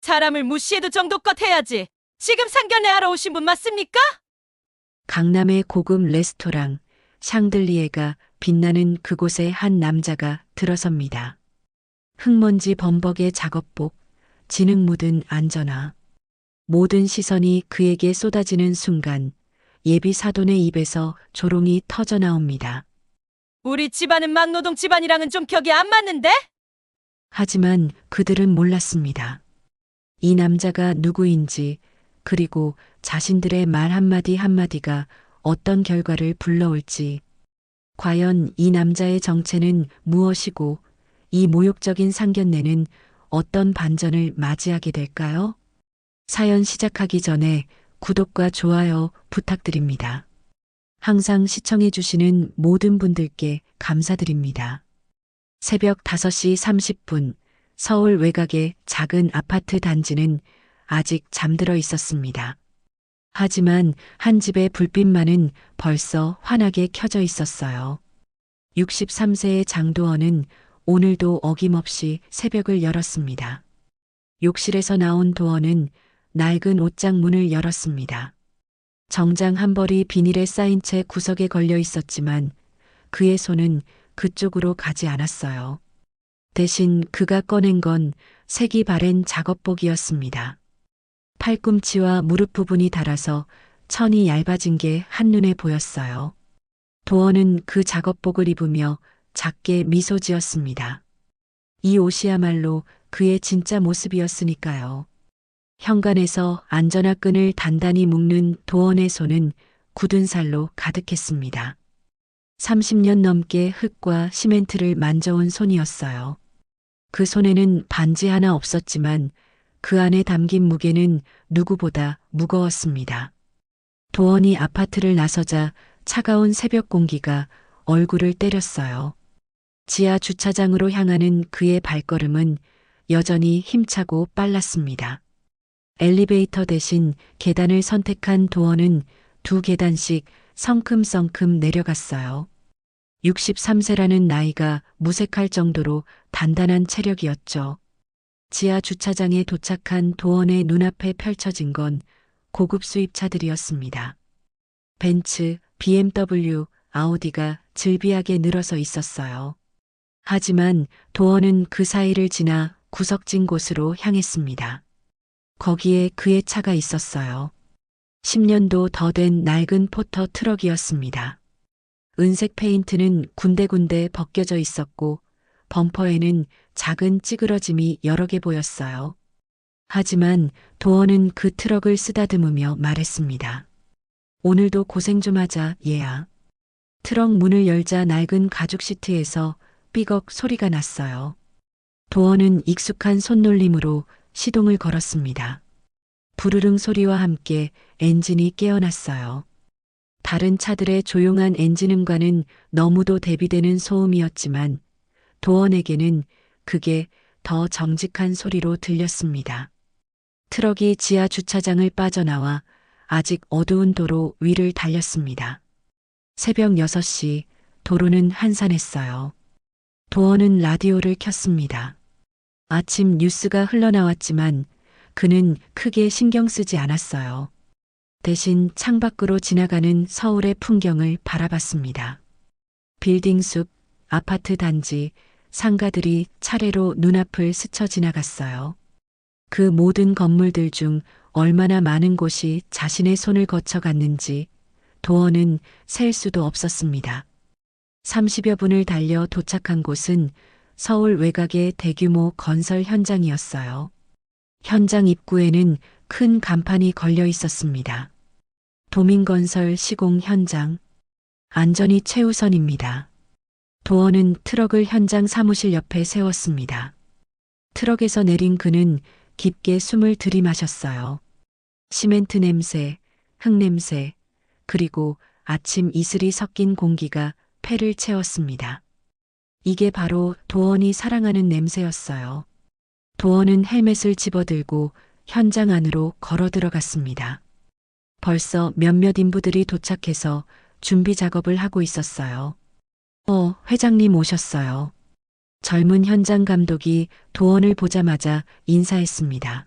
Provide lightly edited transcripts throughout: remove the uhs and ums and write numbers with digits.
사람을 무시해도 정도껏 해야지. 지금 상견례 하러 오신 분 맞습니까? 강남의 고급 레스토랑 샹들리에가 빛나는 그곳에 한 남자가 들어섭니다. 흙먼지 범벅의 작업복, 진흙 묻은 안전화. 모든 시선이 그에게 쏟아지는 순간 예비 사돈의 입에서 조롱이 터져 나옵니다. 우리 집안은 막노동 집안이랑은 좀 격이 안 맞는데? 하지만 그들은 몰랐습니다. 이 남자가 누구인지, 그리고 자신들의 말 한마디 한마디가 어떤 결과를 불러올지, 과연 이 남자의 정체는 무엇이고 이 모욕적인 상견례는 어떤 반전을 맞이하게 될까요? 사연 시작하기 전에 구독과 좋아요 부탁드립니다. 항상 시청해주시는 모든 분들께 감사드립니다. 새벽 5시 30분 서울 외곽의 작은 아파트 단지는 아직 잠들어 있었습니다. 하지만 한 집의 불빛만은 벌써 환하게 켜져 있었어요. 63세의 장도원은 오늘도 어김없이 새벽을 열었습니다. 욕실에서 나온 도원은 낡은 옷장 문을 열었습니다. 정장 한 벌이 비닐에 쌓인 채 구석에 걸려 있었지만 그의 손은 그쪽으로 가지 않았어요. 대신 그가 꺼낸 건 색이 바랜 작업복이었습니다. 팔꿈치와 무릎 부분이 닳아서 천이 얇아진 게 한눈에 보였어요. 도원은 그 작업복을 입으며 작게 미소 지었습니다. 이 옷이야말로 그의 진짜 모습이었으니까요. 현관에서 안전화 끈을 단단히 묶는 도원의 손은 굳은 살로 가득했습니다. 30년 넘게 흙과 시멘트를 만져온 손이었어요. 그 손에는 반지 하나 없었지만 그 안에 담긴 무게는 누구보다 무거웠습니다. 도원이 아파트를 나서자 차가운 새벽 공기가 얼굴을 때렸어요. 지하 주차장으로 향하는 그의 발걸음은 여전히 힘차고 빨랐습니다. 엘리베이터 대신 계단을 선택한 도원은 2계단씩 성큼성큼 내려갔어요. 63세라는 나이가 무색할 정도로 단단한 체력이었죠. 지하 주차장에 도착한 도원의 눈앞에 펼쳐진 건 고급 수입차들이었습니다. 벤츠, BMW, 아우디가 즐비하게 늘어서 있었어요. 하지만 도원은 그 사이를 지나 구석진 곳으로 향했습니다. 거기에 그의 차가 있었어요. 10년도 더 된 낡은 포터 트럭이었습니다. 은색 페인트는 군데군데 벗겨져 있었고 범퍼에는 작은 찌그러짐이 여러 개 보였어요. 하지만 도원은 그 트럭을 쓰다듬으며 말했습니다. 오늘도 고생 좀 하자, 얘야. 트럭 문을 열자 낡은 가죽 시트에서 삐걱 소리가 났어요. 도원은 익숙한 손놀림으로 시동을 걸었습니다. 부르릉 소리와 함께 엔진이 깨어났어요. 다른 차들의 조용한 엔진음과는 너무도 대비되는 소음이었지만 도원에게는 그게 더 정직한 소리로 들렸습니다. 트럭이 지하 주차장을 빠져나와 아직 어두운 도로 위를 달렸습니다. 새벽 6시 도로는 한산했어요. 도원은 라디오를 켰습니다. 아침 뉴스가 흘러나왔지만 그는 크게 신경 쓰지 않았어요. 대신 창밖으로 지나가는 서울의 풍경을 바라봤습니다. 빌딩 숲, 아파트 단지, 상가들이 차례로 눈앞을 스쳐 지나갔어요. 그 모든 건물들 중 얼마나 많은 곳이 자신의 손을 거쳐갔는지 도원은 셀 수도 없었습니다. 30여 분을 달려 도착한 곳은 서울 외곽의 대규모 건설 현장이었어요. 현장 입구에는 큰 간판이 걸려 있었습니다. 도민건설 시공 현장. 안전이 최우선입니다. 도원은 트럭을 현장 사무실 옆에 세웠습니다. 트럭에서 내린 그는 깊게 숨을 들이마셨어요. 시멘트 냄새, 흙 냄새, 그리고 아침 이슬이 섞인 공기가 폐를 채웠습니다. 이게 바로 도원이 사랑하는 냄새였어요. 도원은 헬멧을 집어들고 현장 안으로 걸어 들어갔습니다. 벌써 몇몇 인부들이 도착해서 준비 작업을 하고 있었어요. 회장님 오셨어요. 젊은 현장 감독이 도원을 보자마자 인사했습니다.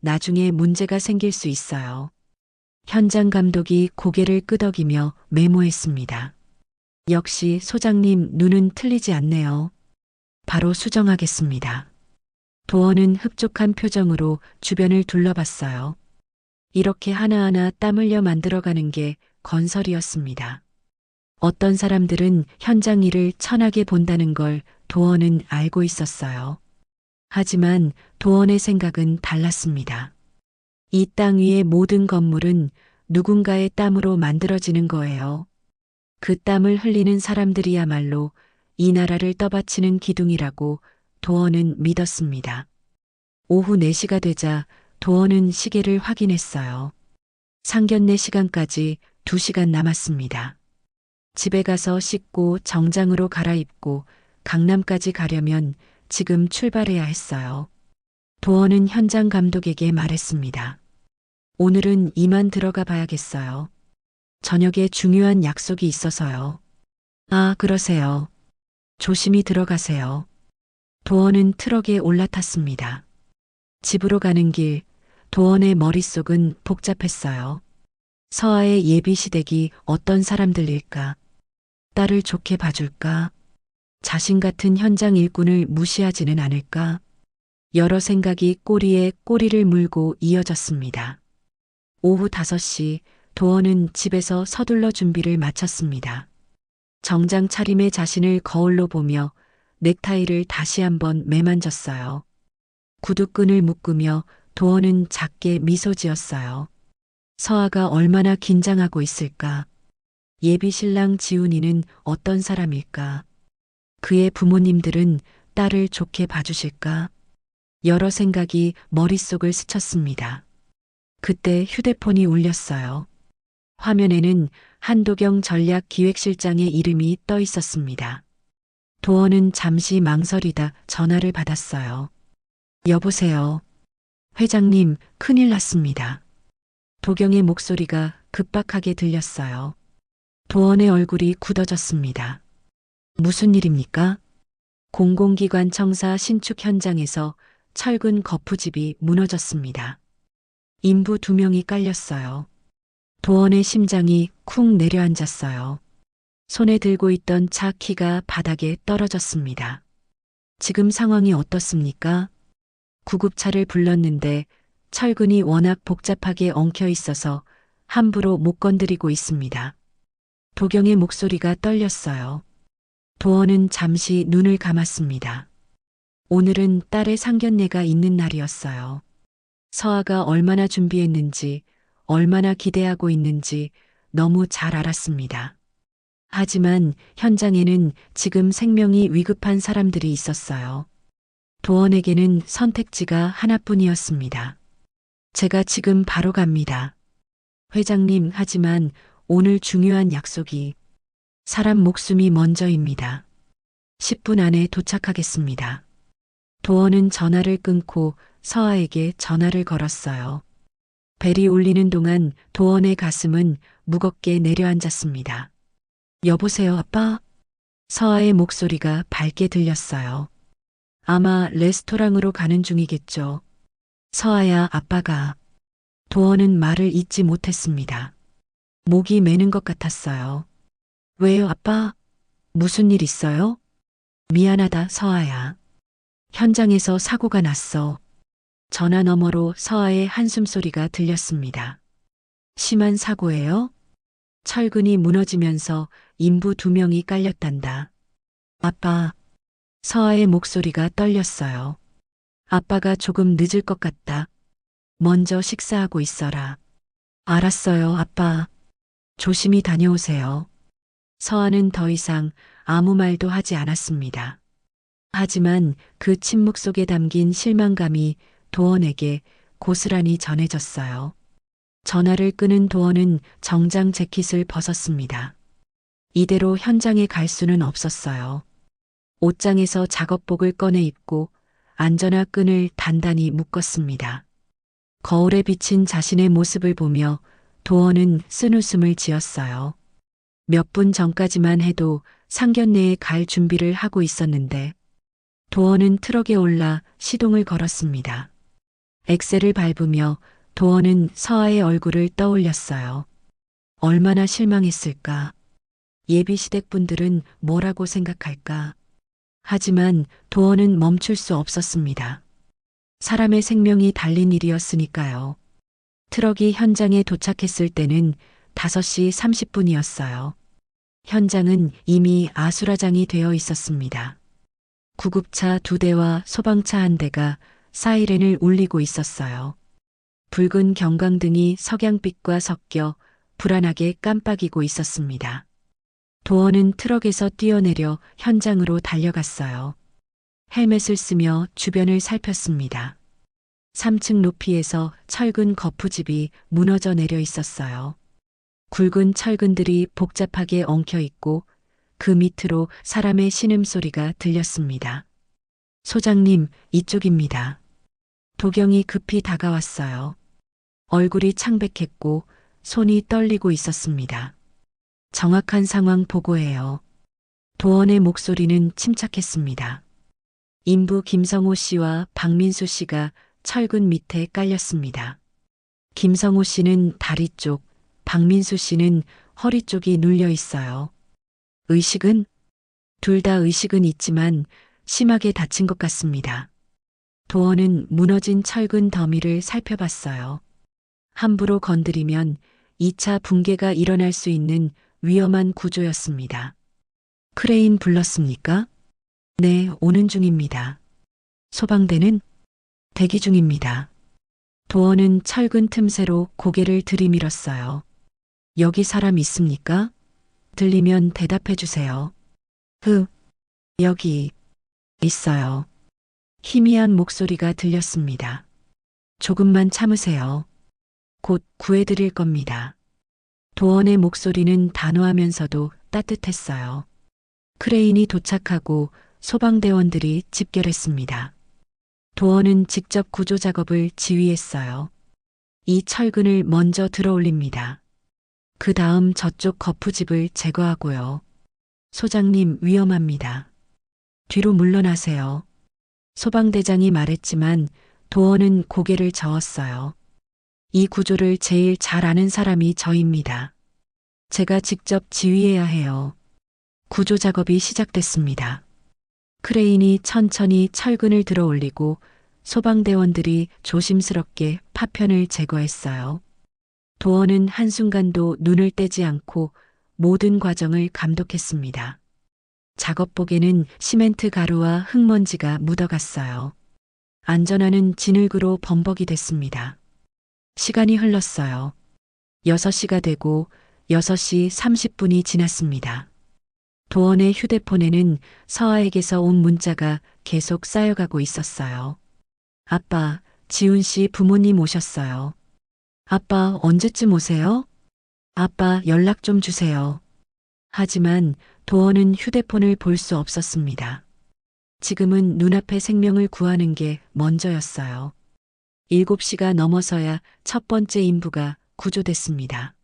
나중에 문제가 생길 수 있어요. 현장 감독이 고개를 끄덕이며 메모했습니다. 역시 소장님 눈은 틀리지 않네요. 바로 수정하겠습니다. 도원은 흡족한 표정으로 주변을 둘러봤어요. 이렇게 하나하나 땀 흘려 만들어가는 게 건설이었습니다. 어떤 사람들은 현장 일을 천하게 본다는 걸 도원은 알고 있었어요. 하지만 도원의 생각은 달랐습니다. 이 땅 위의 모든 건물은 누군가의 땀으로 만들어지는 거예요. 그 땀을 흘리는 사람들이야말로 이 나라를 떠받치는 기둥이라고 도원은 믿었습니다. 오후 4시가 되자 도원은 시계를 확인했어요. 상견례 시간까지 2시간 남았습니다. 집에 가서 씻고 정장으로 갈아입고 강남까지 가려면 지금 출발해야 했어요. 도원은 현장 감독에게 말했습니다. 오늘은 이만 들어가 봐야겠어요. 저녁에 중요한 약속이 있어서요. 아, 그러세요. 조심히 들어가세요. 도원은 트럭에 올라탔습니다. 집으로 가는 길, 도원의 머릿속은 복잡했어요. 서아의 예비 시댁이 어떤 사람들일까? 딸을 좋게 봐줄까? 자신 같은 현장 일꾼을 무시하지는 않을까? 여러 생각이 꼬리에 꼬리를 물고 이어졌습니다. 오후 5시 도원은 집에서 서둘러 준비를 마쳤습니다. 정장 차림의 자신을 거울로 보며 넥타이를 다시 한번 매만졌어요. 구두끈을 묶으며 도원은 작게 미소 지었어요. 서아가 얼마나 긴장하고 있을까? 예비 신랑 지훈이는 어떤 사람일까? 그의 부모님들은 딸을 좋게 봐주실까? 여러 생각이 머릿속을 스쳤습니다. 그때 휴대폰이 울렸어요. 화면에는 한도경 전략기획실장의 이름이 떠 있었습니다. 도원은 잠시 망설이다 전화를 받았어요. 여보세요. 회장님, 큰일 났습니다. 도경의 목소리가 급박하게 들렸어요. 도원의 얼굴이 굳어졌습니다. 무슨 일입니까? 공공기관 청사 신축 현장에서 철근 거푸집이 무너졌습니다. 인부 2명이 깔렸어요. 도원의 심장이 쿵 내려앉았어요. 손에 들고 있던 차 키가 바닥에 떨어졌습니다. 지금 상황이 어떻습니까? 구급차를 불렀는데 철근이 워낙 복잡하게 엉켜 있어서 함부로 못 건드리고 있습니다. 도경의 목소리가 떨렸어요. 도원은 잠시 눈을 감았습니다. 오늘은 딸의 상견례가 있는 날이었어요. 서아가 얼마나 준비했는지, 얼마나 기대하고 있는지 너무 잘 알았습니다. 하지만 현장에는 지금 생명이 위급한 사람들이 있었어요. 도원에게는 선택지가 하나뿐이었습니다. 제가 지금 바로 갑니다. 회장님, 하지만 오늘 중요한 약속이 사람 목숨이 먼저입니다. 10분 안에 도착하겠습니다. 도원은 전화를 끊고 서아에게 전화를 걸었어요. 벨이 울리는 동안 도원의 가슴은 무겁게 내려앉았습니다. 여보세요, 아빠? 서아의 목소리가 밝게 들렸어요. 아마 레스토랑으로 가는 중이겠죠. 서아야, 아빠가. 도원은 말을 잇지 못했습니다. 목이 메는 것 같았어요. 왜요, 아빠? 무슨 일 있어요? 미안하다, 서아야. 현장에서 사고가 났어. 전화 너머로 서아의 한숨소리가 들렸습니다. 심한 사고예요? 철근이 무너지면서 인부 2명이 깔렸단다. 아빠. 서아의 목소리가 떨렸어요. 아빠가 조금 늦을 것 같다. 먼저 식사하고 있어라. 알았어요, 아빠. 조심히 다녀오세요. 서아는 더 이상 아무 말도 하지 않았습니다. 하지만 그 침묵 속에 담긴 실망감이 도원에게 고스란히 전해졌어요. 전화를 끊은 도원은 정장 재킷을 벗었습니다. 이대로 현장에 갈 수는 없었어요. 옷장에서 작업복을 꺼내 입고 안전화 끈을 단단히 묶었습니다. 거울에 비친 자신의 모습을 보며 도원은 쓴웃음을 지었어요. 몇 분 전까지만 해도 상견례에 갈 준비를 하고 있었는데 도원은 트럭에 올라 시동을 걸었습니다. 엑셀을 밟으며 도원은 서아의 얼굴을 떠올렸어요. 얼마나 실망했을까? 예비 시댁분들은 뭐라고 생각할까? 하지만 도원은 멈출 수 없었습니다. 사람의 생명이 달린 일이었으니까요. 트럭이 현장에 도착했을 때는 5시 30분이었어요. 현장은 이미 아수라장이 되어 있었습니다. 구급차 2대와 소방차 1대가 사이렌을 울리고 있었어요. 붉은 경광등이 석양빛과 섞여 불안하게 깜빡이고 있었습니다. 도원은 트럭에서 뛰어내려 현장으로 달려갔어요. 헬멧을 쓰며 주변을 살폈습니다. 3층 높이에서 철근 거푸집이 무너져 내려 있었어요. 굵은 철근들이 복잡하게 엉켜 있고 그 밑으로 사람의 신음소리가 들렸습니다. 소장님, 이쪽입니다. 도경이 급히 다가왔어요. 얼굴이 창백했고 손이 떨리고 있었습니다. 정확한 상황 보고해요. 도원의 목소리는 침착했습니다. 인부 김성호 씨와 박민수 씨가 철근 밑에 깔렸습니다. 김성호 씨는 다리 쪽, 박민수 씨는 허리 쪽이 눌려 있어요. 의식은? 둘 다 의식은 있지만 심하게 다친 것 같습니다. 도원은 무너진 철근 더미를 살펴봤어요. 함부로 건드리면 2차 붕괴가 일어날 수 있는 위험한 구조였습니다. 크레인 불렀습니까? 네, 오는 중입니다. 소방대는? 대기 중입니다. 도원은 철근 틈새로 고개를 들이밀었어요. 여기 사람 있습니까? 들리면 대답해 주세요. 여기 있어요. 희미한 목소리가 들렸습니다. 조금만 참으세요. 곧 구해드릴 겁니다. 도원의 목소리는 단호하면서도 따뜻했어요. 크레인이 도착하고 소방대원들이 집결했습니다. 도원은 직접 구조 작업을 지휘했어요. 이 철근을 먼저 들어올립니다. 그 다음 저쪽 거푸집을 제거하고요. 소장님, 위험합니다. 뒤로 물러나세요. 소방대장이 말했지만 도원은 고개를 저었어요. 이 구조를 제일 잘 아는 사람이 저입니다. 제가 직접 지휘해야 해요. 구조 작업이 시작됐습니다. 크레인이 천천히 철근을 들어 올리고 소방대원들이 조심스럽게 파편을 제거했어요. 도원은 한순간도 눈을 떼지 않고 모든 과정을 감독했습니다. 작업복에는 시멘트 가루와 흙먼지가 묻어갔어요. 안전하는 진흙으로 범벅이 됐습니다. 시간이 흘렀어요. 6시가 되고 6시 30분이 지났습니다. 도원의 휴대폰에는 서아에게서 온 문자가 계속 쌓여가고 있었어요. 아빠, 지훈 씨 부모님 오셨어요. 아빠, 언제쯤 오세요? 아빠, 연락 좀 주세요. 하지만 도원은 휴대폰을 볼 수 없었습니다. 지금은 눈앞의 생명을 구하는 게 먼저였어요. 7시가 넘어서야 첫 번째 인부가 구조됐습니다.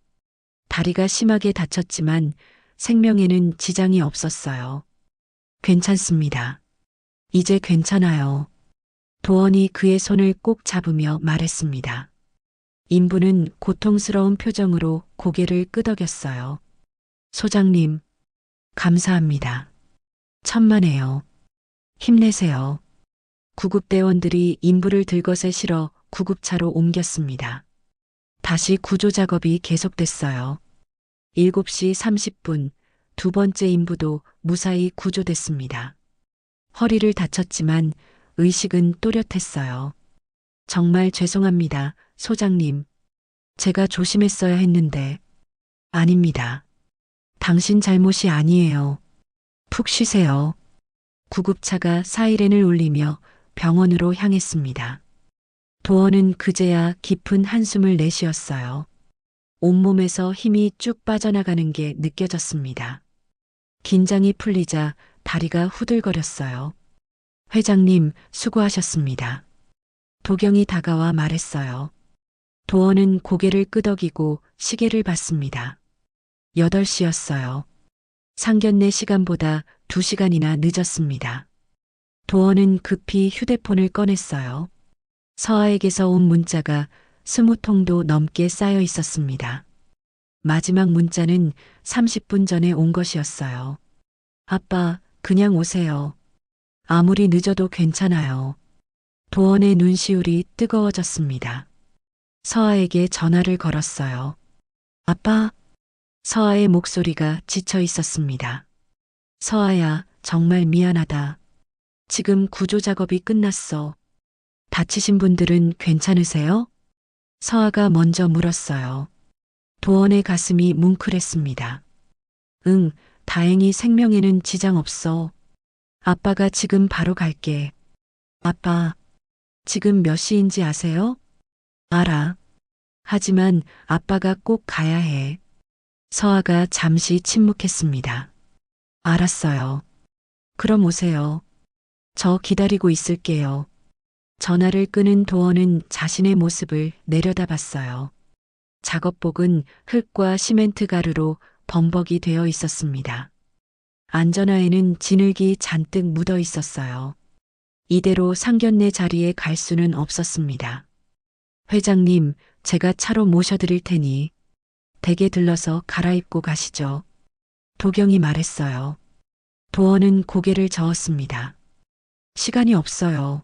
다리가 심하게 다쳤지만 생명에는 지장이 없었어요. 괜찮습니다. 이제 괜찮아요. 도원이 그의 손을 꼭 잡으며 말했습니다. 인부는 고통스러운 표정으로 고개를 끄덕였어요. 소장님, 감사합니다. 천만에요. 힘내세요. 구급대원들이 인부를 들것에 실어 구급차로 옮겼습니다. 다시 구조 작업이 계속됐어요. 7시 30분 두 번째 인부도 무사히 구조됐습니다. 허리를 다쳤지만 의식은 또렷했어요. 정말 죄송합니다, 소장님. 제가 조심했어야 했는데. 아닙니다. 당신 잘못이 아니에요. 푹 쉬세요. 구급차가 사이렌을 울리며 병원으로 향했습니다. 도원은 그제야 깊은 한숨을 내쉬었어요. 온몸에서 힘이 쭉 빠져나가는 게 느껴졌습니다. 긴장이 풀리자 다리가 후들거렸어요. 회장님, 수고하셨습니다. 도경이 다가와 말했어요. 도원은 고개를 끄덕이고 시계를 봤습니다. 8시였어요. 상견례 시간보다 2시간이나 늦었습니다. 도원은 급히 휴대폰을 꺼냈어요. 서아에게서 온 문자가 20통도 넘게 쌓여 있었습니다. 마지막 문자는 30분 전에 온 것이었어요. 아빠, 그냥 오세요. 아무리 늦어도 괜찮아요. 도원의 눈시울이 뜨거워졌습니다. 서아에게 전화를 걸었어요. 아빠, 서아의 목소리가 지쳐 있었습니다. 서아야, 정말 미안하다. 지금 구조 작업이 끝났어. 다치신 분들은 괜찮으세요? 서아가 먼저 물었어요. 도원의 가슴이 뭉클했습니다. 응, 다행히 생명에는 지장 없어. 아빠가 지금 바로 갈게. 아빠, 지금 몇 시인지 아세요? 알아. 하지만 아빠가 꼭 가야 해. 서아가 잠시 침묵했습니다. 알았어요. 그럼 오세요. 저 기다리고 있을게요. 전화를 끊은 도원은 자신의 모습을 내려다봤어요. 작업복은 흙과 시멘트 가루로 범벅이 되어 있었습니다. 안전화에는 진흙이 잔뜩 묻어 있었어요. 이대로 상견례 자리에 갈 수는 없었습니다. 회장님, 제가 차로 모셔드릴 테니 댁에 들러서 갈아입고 가시죠. 도경이 말했어요. 도원은 고개를 저었습니다. 시간이 없어요.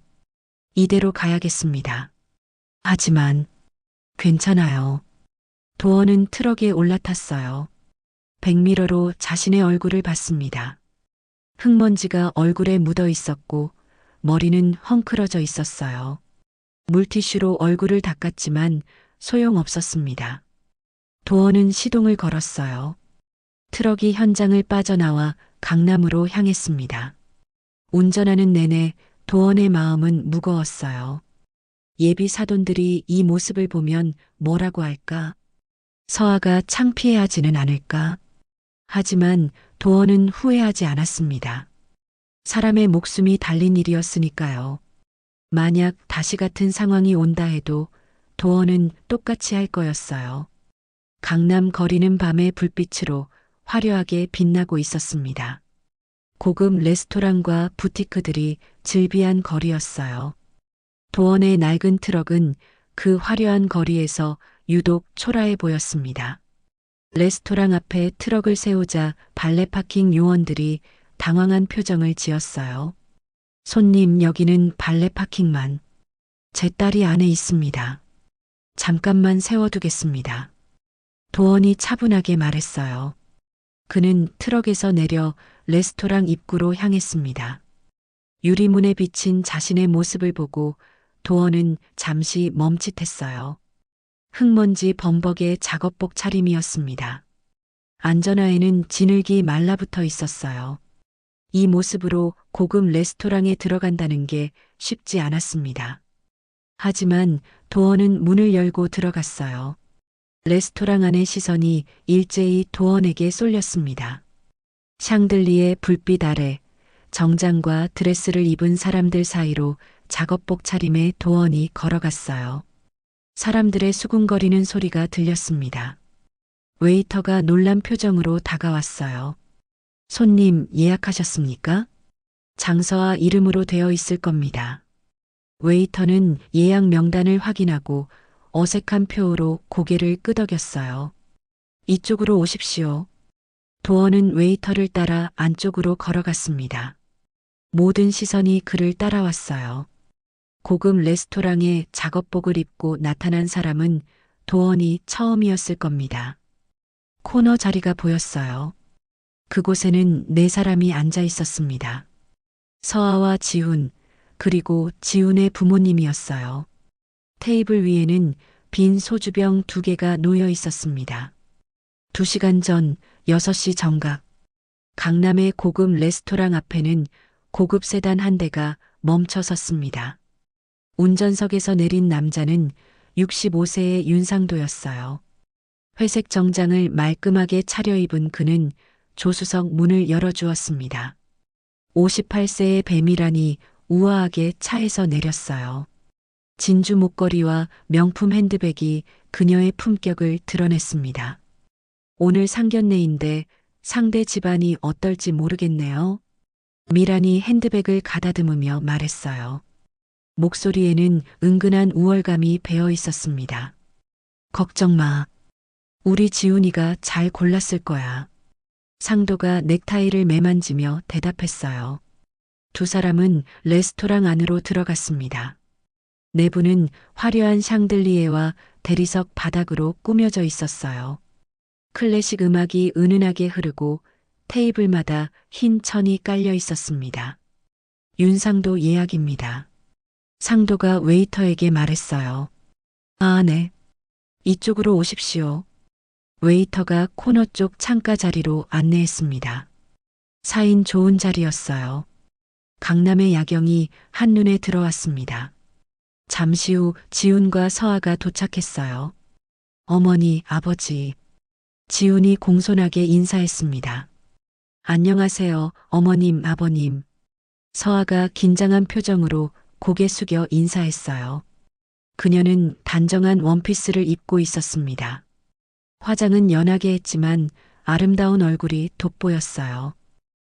이대로 가야겠습니다. 하지만 괜찮아요. 도원은 트럭에 올라탔어요. 백미러로 자신의 얼굴을 봤습니다. 흙먼지가 얼굴에 묻어 있었고 머리는 헝클어져 있었어요. 물티슈로 얼굴을 닦았지만 소용없었습니다. 도원은 시동을 걸었어요. 트럭이 현장을 빠져나와 강남으로 향했습니다. 운전하는 내내 도원의 마음은 무거웠어요. 예비 사돈들이 이 모습을 보면 뭐라고 할까? 서아가 창피해하지는 않을까? 하지만 도원은 후회하지 않았습니다. 사람의 목숨이 달린 일이었으니까요. 만약 다시 같은 상황이 온다 해도 도원은 똑같이 할 거였어요. 강남 거리는 밤의 불빛으로 화려하게 빛나고 있었습니다. 고급 레스토랑과 부티크들이 즐비한 거리였어요. 도원의 낡은 트럭은 그 화려한 거리에서 유독 초라해 보였습니다. 레스토랑 앞에 트럭을 세우자 발레 파킹 요원들이 당황한 표정을 지었어요. 손님, 여기는 발레 파킹만. 제 딸이 안에 있습니다. 잠깐만 세워두겠습니다. 도원이 차분하게 말했어요. 그는 트럭에서 내려 레스토랑 입구로 향했습니다. 유리문에 비친 자신의 모습을 보고 도원은 잠시 멈칫했어요. 흙먼지 범벅의 작업복 차림이었습니다. 안전화에는 진흙이 말라붙어 있었어요. 이 모습으로 고급 레스토랑에 들어간다는 게 쉽지 않았습니다. 하지만 도원은 문을 열고 들어갔어요. 레스토랑 안의 시선이 일제히 도원에게 쏠렸습니다. 샹들리에 불빛 아래 정장과 드레스를 입은 사람들 사이로 작업복 차림의 도원이 걸어갔어요. 사람들의 수군거리는 소리가 들렸습니다. 웨이터가 놀란 표정으로 다가왔어요. 손님 예약하셨습니까? 장서와 이름으로 되어 있을 겁니다. 웨이터는 예약 명단을 확인하고 어색한 표호로 고개를 끄덕였어요. 이쪽으로 오십시오. 도원은 웨이터를 따라 안쪽으로 걸어갔습니다. 모든 시선이 그를 따라왔어요. 고급 레스토랑에 작업복을 입고 나타난 사람은 도원이 처음이었을 겁니다. 코너 자리가 보였어요. 그곳에는 네 사람이 앉아 있었습니다. 서아와 지훈, 그리고 지훈의 부모님이었어요. 테이블 위에는 빈 소주병 2개가 놓여 있었습니다. 2시간 전 6시 정각, 강남의 고급 레스토랑 앞에는 고급 세단 한 대가 멈춰 섰습니다. 운전석에서 내린 남자는 65세의 윤상도였어요. 회색 정장을 말끔하게 차려입은 그는 조수석 문을 열어주었습니다. 58세의 뱀이라니 우아하게 차에서 내렸어요. 진주 목걸이와 명품 핸드백이 그녀의 품격을 드러냈습니다. 오늘 상견례인데 상대 집안이 어떨지 모르겠네요. 미란이 핸드백을 가다듬으며 말했어요. 목소리에는 은근한 우월감이 배어 있었습니다. 걱정 마. 우리 지훈이가 잘 골랐을 거야. 상도가 넥타이를 매만지며 대답했어요. 두 사람은 레스토랑 안으로 들어갔습니다. 내부는 화려한 샹들리에와 대리석 바닥으로 꾸며져 있었어요. 클래식 음악이 은은하게 흐르고 테이블마다 흰 천이 깔려 있었습니다. 윤상도 예약입니다. 상도가 웨이터에게 말했어요. 아, 네. 이쪽으로 오십시오. 웨이터가 코너 쪽 창가 자리로 안내했습니다. 4인 좋은 자리였어요. 강남의 야경이 한눈에 들어왔습니다. 잠시 후 지훈과 서아가 도착했어요. 어머니, 아버지. 지훈이 공손하게 인사했습니다. 안녕하세요, 어머님, 아버님. 서아가 긴장한 표정으로 고개 숙여 인사했어요. 그녀는 단정한 원피스를 입고 있었습니다. 화장은 연하게 했지만 아름다운 얼굴이 돋보였어요.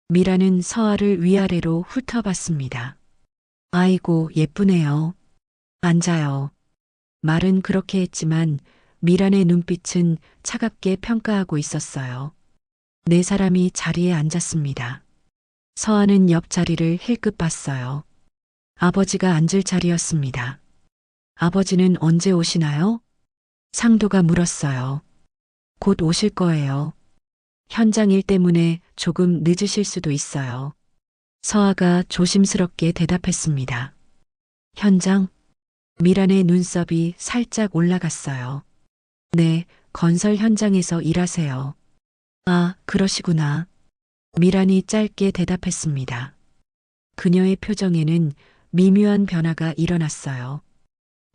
미라는 서아를 위아래로 훑어봤습니다. 아이고, 예쁘네요. 앉아요. 말은 그렇게 했지만 미란의 눈빛은 차갑게 평가하고 있었어요. 네 사람이 자리에 앉았습니다. 서아는 옆자리를 힐끗 봤어요. 아버지가 앉을 자리였습니다. 아버지는 언제 오시나요? 상도가 물었어요. 곧 오실 거예요. 현장 일 때문에 조금 늦으실 수도 있어요. 서아가 조심스럽게 대답했습니다. 현장? 미란의 눈썹이 살짝 올라갔어요. 네, 건설 현장에서 일하세요. 아, 그러시구나. 미란이 짧게 대답했습니다. 그녀의 표정에는 미묘한 변화가 일어났어요.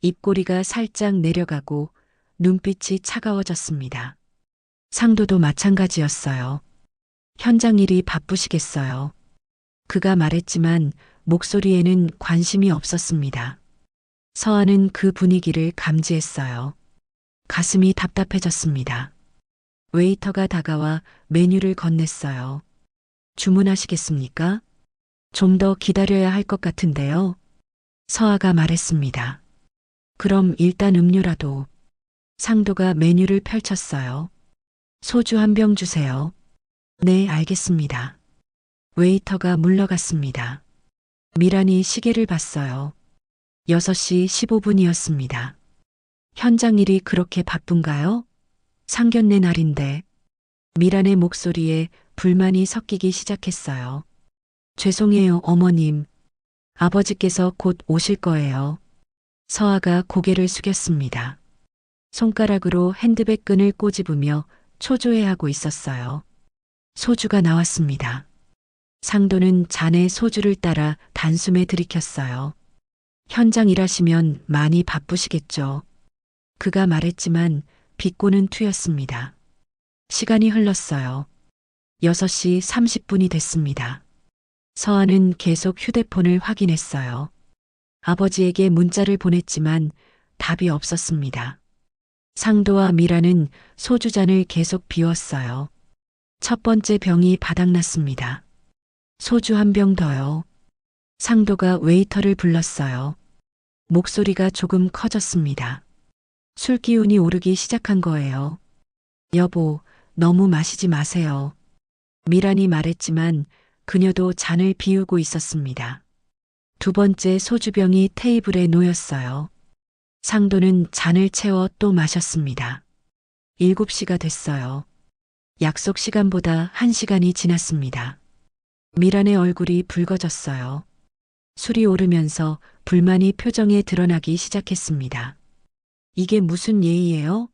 입꼬리가 살짝 내려가고 눈빛이 차가워졌습니다. 상도도 마찬가지였어요. 현장 일이 바쁘시겠어요. 그가 말했지만 목소리에는 관심이 없었습니다. 서아는 그 분위기를 감지했어요. 가슴이 답답해졌습니다. 웨이터가 다가와 메뉴를 건넸어요. 주문하시겠습니까? 좀 더 기다려야 할 것 같은데요. 서아가 말했습니다. 그럼 일단 음료라도. 상도가 메뉴를 펼쳤어요. 소주 한 병 주세요. 네, 알겠습니다. 웨이터가 물러갔습니다. 미란이 시계를 봤어요. 6시 15분이었습니다. 현장 일이 그렇게 바쁜가요? 상견례 날인데. 미란의 목소리에 불만이 섞이기 시작했어요. 죄송해요, 어머님. 아버지께서 곧 오실 거예요. 서아가 고개를 숙였습니다. 손가락으로 핸드백 끈을 꼬집으며 초조해하고 있었어요. 소주가 나왔습니다. 상도는 잔에 소주를 따라 단숨에 들이켰어요. 현장 일하시면 많이 바쁘시겠죠. 그가 말했지만 비꼬는 투였습니다. 시간이 흘렀어요. 6시 30분이 됐습니다. 서아는 계속 휴대폰을 확인했어요. 아버지에게 문자를 보냈지만 답이 없었습니다. 상도와 미라는 소주잔을 계속 비웠어요. 첫 번째 병이 바닥났습니다. 소주 한 병 더요. 상도가 웨이터를 불렀어요. 목소리가 조금 커졌습니다. 술 기운이 오르기 시작한 거예요. 여보, 너무 마시지 마세요. 미란이 말했지만 그녀도 잔을 비우고 있었습니다. 두 번째 소주병이 테이블에 놓였어요. 상도는 잔을 채워 또 마셨습니다. 7시가 됐어요. 약속 시간보다 1시간이 지났습니다. 미란의 얼굴이 붉어졌어요. 술이 오르면서 불만이 표정에 드러나기 시작했습니다. 이게 무슨 예의예요?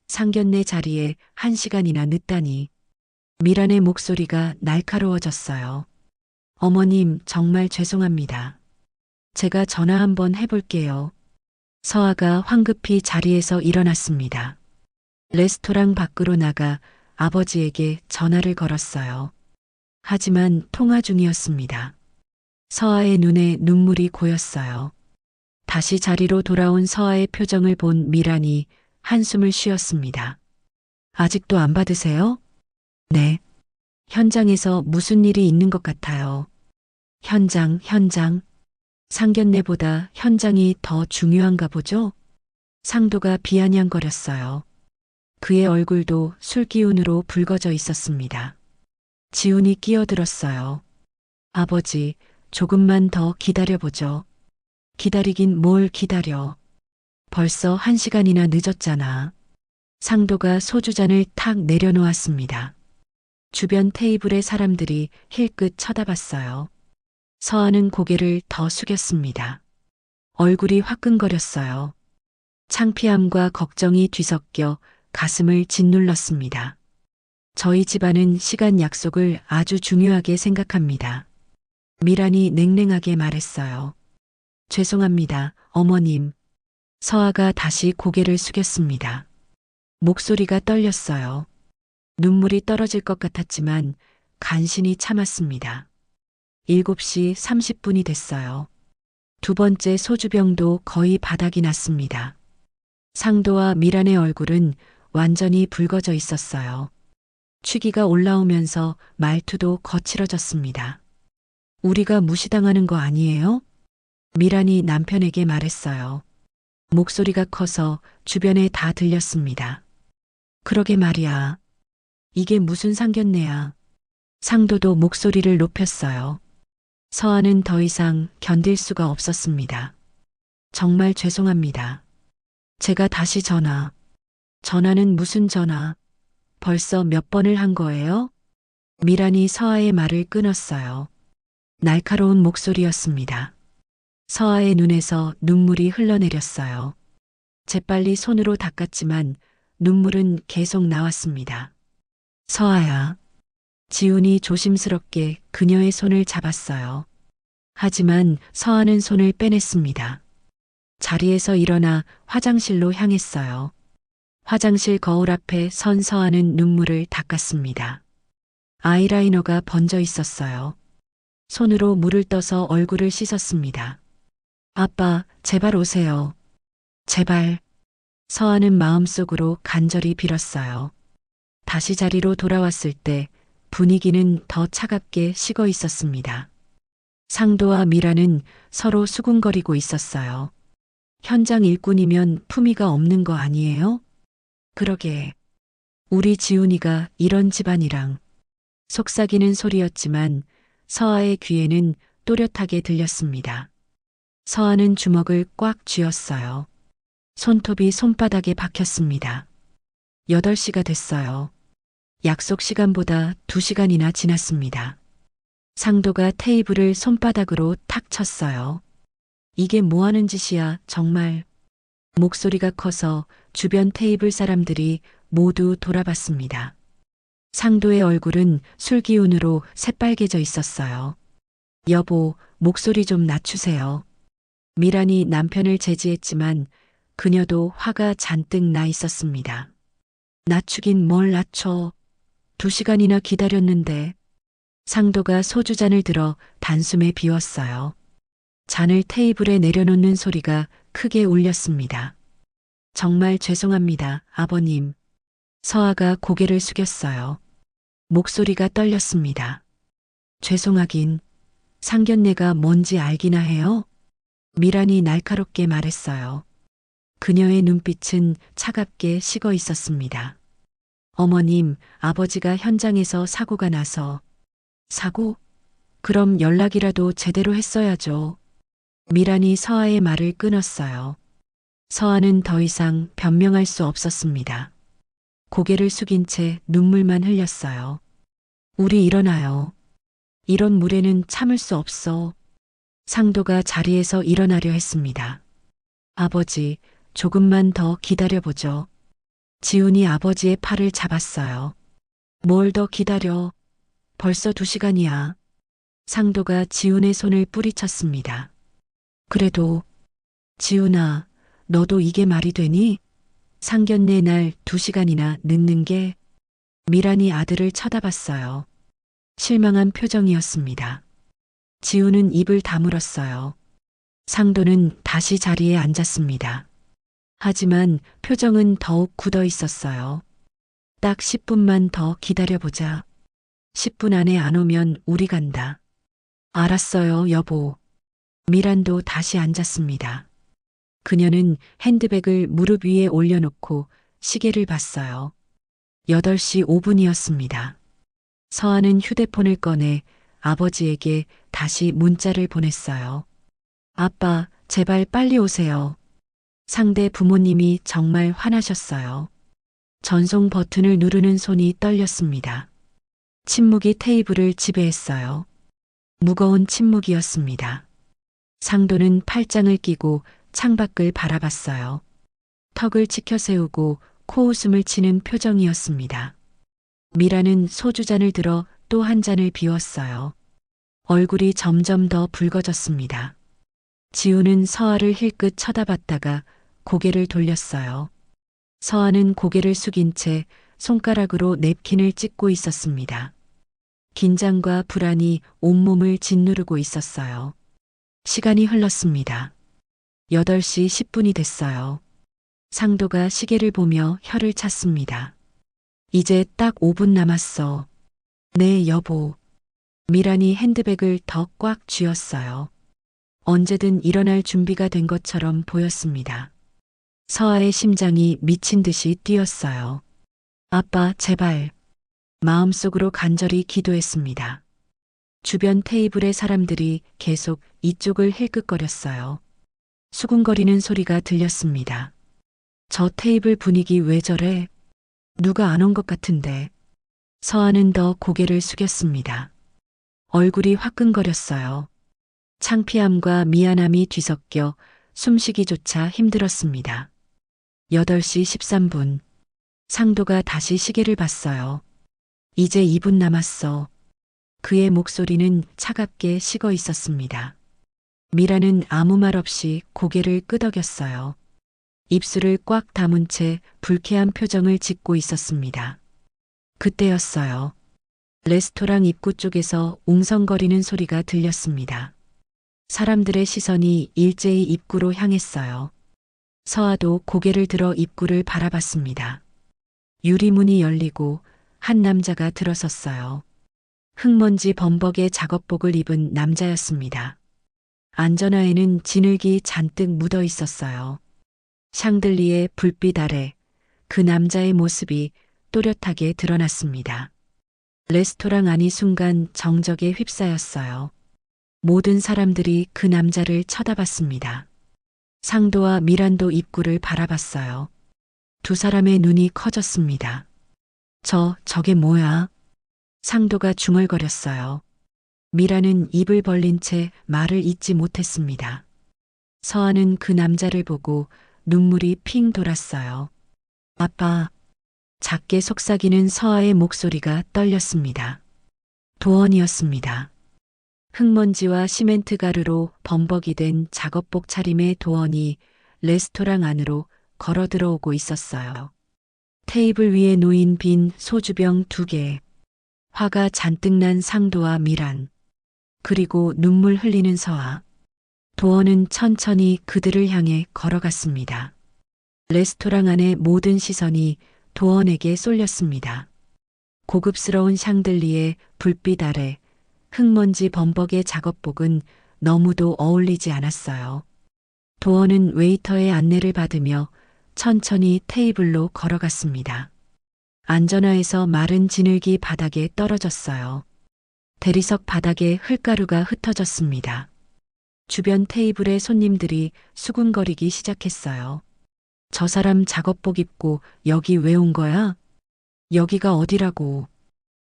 상견례 자리에 1시간이나 늦다니. 미란의 목소리가 날카로워졌어요. 어머님, 정말 죄송합니다. 제가 전화 한번 해볼게요. 서아가 황급히 자리에서 일어났습니다. 레스토랑 밖으로 나가 아버지에게 전화를 걸었어요. 하지만 통화 중이었습니다. 서아의 눈에 눈물이 고였어요. 다시 자리로 돌아온 서아의 표정을 본 미란이 한숨을 쉬었습니다. 아직도 안 받으세요? 네. 현장에서 무슨 일이 있는 것 같아요. 현장. 상견례보다 현장이 더 중요한가 보죠? 상도가 비아냥거렸어요. 그의 얼굴도 술 기운으로 붉어져 있었습니다. 지훈이 끼어들었어요. 아버지, 조금만 더 기다려보죠. 기다리긴 뭘 기다려. 벌써 1시간이나 늦었잖아. 상도가 소주잔을 탁 내려놓았습니다. 주변 테이블의 사람들이 힐끗 쳐다봤어요. 서아는 고개를 더 숙였습니다. 얼굴이 화끈거렸어요. 창피함과 걱정이 뒤섞여 가슴을 짓눌렀습니다. 저희 집안은 시간 약속을 아주 중요하게 생각합니다. 미란이 냉랭하게 말했어요. 죄송합니다, 어머님. 서아가 다시 고개를 숙였습니다. 목소리가 떨렸어요. 눈물이 떨어질 것 같았지만 간신히 참았습니다. 7시 30분이 됐어요. 두 번째 소주병도 거의 바닥이 났습니다. 상도와 미란의 얼굴은 완전히 붉어져 있었어요. 취기가 올라오면서 말투도 거칠어졌습니다. 우리가 무시당하는 거 아니에요? 미란이 남편에게 말했어요. 목소리가 커서 주변에 다 들렸습니다. 그러게 말이야. 이게 무슨 상견례야. 상도도 목소리를 높였어요. 서아는 더 이상 견딜 수가 없었습니다. 정말 죄송합니다. 제가 다시 전화는 무슨 전화? 벌써 몇 번을 한 거예요? 미란이 서아의 말을 끊었어요. 날카로운 목소리였습니다. 서아의 눈에서 눈물이 흘러내렸어요. 재빨리 손으로 닦았지만 눈물은 계속 나왔습니다. 서아야. 지훈이 조심스럽게 그녀의 손을 잡았어요. 하지만 서아는 손을 빼냈습니다. 자리에서 일어나 화장실로 향했어요. 화장실 거울 앞에 선 서아는 눈물을 닦았습니다. 아이라이너가 번져 있었어요. 손으로 물을 떠서 얼굴을 씻었습니다. 아빠, 제발 오세요. 제발. 서아는 마음속으로 간절히 빌었어요. 다시 자리로 돌아왔을 때 분위기는 더 차갑게 식어 있었습니다. 상도와 미라는 서로 수군거리고 있었어요. 현장 일꾼이면 품위가 없는 거 아니에요? 그러게. 우리 지훈이가 이런 집안이랑. 속삭이는 소리였지만 서아의 귀에는 또렷하게 들렸습니다. 서아는 주먹을 꽉 쥐었어요. 손톱이 손바닥에 박혔습니다. 8시가 됐어요. 약속 시간보다 2시간이나 지났습니다. 상도가 테이블을 손바닥으로 탁 쳤어요. 이게 뭐 하는 짓이야, 정말. 목소리가 커서 주변 테이블 사람들이 모두 돌아봤습니다. 상도의 얼굴은 술 기운으로 새빨개져 있었어요. 여보, 목소리 좀 낮추세요. 미란이 남편을 제지했지만 그녀도 화가 잔뜩 나 있었습니다. 낮추긴 뭘 낮춰. 2시간이나 기다렸는데. 상도가 소주잔을 들어 단숨에 비웠어요. 잔을 테이블에 내려놓는 소리가 크게 울렸습니다. 정말 죄송합니다, 아버님. 서아가 고개를 숙였어요. 목소리가 떨렸습니다. 죄송하긴. 상견례가 뭔지 알기나 해요? 미란이 날카롭게 말했어요. 그녀의 눈빛은 차갑게 식어 있었습니다. 어머님, 아버지가 현장에서 사고가 나서. 사고? 그럼 연락이라도 제대로 했어야죠. 미란이 서아의 말을 끊었어요. 서아는 더 이상 변명할 수 없었습니다. 고개를 숙인 채 눈물만 흘렸어요. 우리 일어나요. 이런 물에는 참을 수 없어. 상도가 자리에서 일어나려 했습니다. 아버지, 조금만 더 기다려보죠. 지훈이 아버지의 팔을 잡았어요. 뭘 더 기다려. 벌써 2시간이야. 상도가 지훈의 손을 뿌리쳤습니다. 그래도, 지훈아, 너도 이게 말이 되니? 상견례 날 2시간이나 늦는 게. 미란이 아들을 쳐다봤어요. 실망한 표정이었습니다. 지훈은 입을 다물었어요. 상도는 다시 자리에 앉았습니다. 하지만 표정은 더욱 굳어 있었어요. 딱 10분만 더 기다려보자. 10분 안에 안 오면 우리 간다. 알았어요, 여보. 미란도 다시 앉았습니다. 그녀는 핸드백을 무릎 위에 올려놓고 시계를 봤어요. 8시 5분이었습니다. 서한은 휴대폰을 꺼내 아버지에게 다시 문자를 보냈어요. 아빠, 제발 빨리 오세요. 상대 부모님이 정말 화나셨어요. 전송 버튼을 누르는 손이 떨렸습니다. 침묵이 테이블을 지배했어요. 무거운 침묵이었습니다. 상도는 팔짱을 끼고 창밖을 바라봤어요. 턱을 치켜 세우고 코웃음을 치는 표정이었습니다. 미라는 소주잔을 들어 또 한 잔을 비웠어요. 얼굴이 점점 더 붉어졌습니다. 지우는 서아를 힐끗 쳐다봤다가 고개를 돌렸어요. 서아는 고개를 숙인 채 손가락으로 냅킨을 찍고 있었습니다. 긴장과 불안이 온몸을 짓누르고 있었어요. 시간이 흘렀습니다. 8시 10분이 됐어요. 상도가 시계를 보며 혀를 찼습니다. 이제 딱 5분 남았어. 네, 여보. 미란이 핸드백을 더 꽉 쥐었어요. 언제든 일어날 준비가 된 것처럼 보였습니다. 서아의 심장이 미친 듯이 뛰었어요. 아빠, 제발. 마음속으로 간절히 기도했습니다. 주변 테이블의 사람들이 계속 이쪽을 힐끗거렸어요. 수군거리는 소리가 들렸습니다. 저 테이블 분위기 왜 저래? 누가 안 온 것 같은데. 서아는 더 고개를 숙였습니다. 얼굴이 화끈거렸어요. 창피함과 미안함이 뒤섞여 숨쉬기조차 힘들었습니다. 8시 13분. 상도가 다시 시계를 봤어요. 이제 2분 남았어. 그의 목소리는 차갑게 식어 있었습니다. 미라는 아무 말 없이 고개를 끄덕였어요. 입술을 꽉 다문 채 불쾌한 표정을 짓고 있었습니다. 그때였어요. 레스토랑 입구 쪽에서 웅성거리는 소리가 들렸습니다. 사람들의 시선이 일제히 입구로 향했어요. 서아도 고개를 들어 입구를 바라봤습니다. 유리문이 열리고 한 남자가 들어섰어요. 흙먼지 범벅의 작업복을 입은 남자였습니다. 안전화에는 진흙이 잔뜩 묻어 있었어요. 샹들리에 불빛 아래 그 남자의 모습이 또렷하게 드러났습니다. 레스토랑 안이 순간 정적에 휩싸였어요. 모든 사람들이 그 남자를 쳐다봤습니다. 상도와 미란도 입구를 바라봤어요. 두 사람의 눈이 커졌습니다. 저게 뭐야? 상도가 중얼거렸어요. 미라는 입을 벌린 채 말을 잇지 못했습니다. 서아는 그 남자를 보고 눈물이 핑 돌았어요. 아빠. 작게 속삭이는 서아의 목소리가 떨렸습니다. 도원이었습니다. 흙먼지와 시멘트 가루로 범벅이 된 작업복 차림의 도원이 레스토랑 안으로 걸어 들어오고 있었어요. 테이블 위에 놓인 빈 소주병 2개, 화가 잔뜩 난 상도와 미란, 그리고 눈물 흘리는 서아. 도원은 천천히 그들을 향해 걸어갔습니다. 레스토랑 안의 모든 시선이 도원에게 쏠렸습니다. 고급스러운 샹들리에 불빛 아래 흙먼지 범벅의 작업복은 너무도 어울리지 않았어요. 도원은 웨이터의 안내를 받으며 천천히 테이블로 걸어갔습니다. 안전화에서 마른 진흙이 바닥에 떨어졌어요. 대리석 바닥에 흙가루가 흩어졌습니다. 주변 테이블의 손님들이 수군거리기 시작했어요. 저 사람 작업복 입고 여기 왜 온 거야? 여기가 어디라고.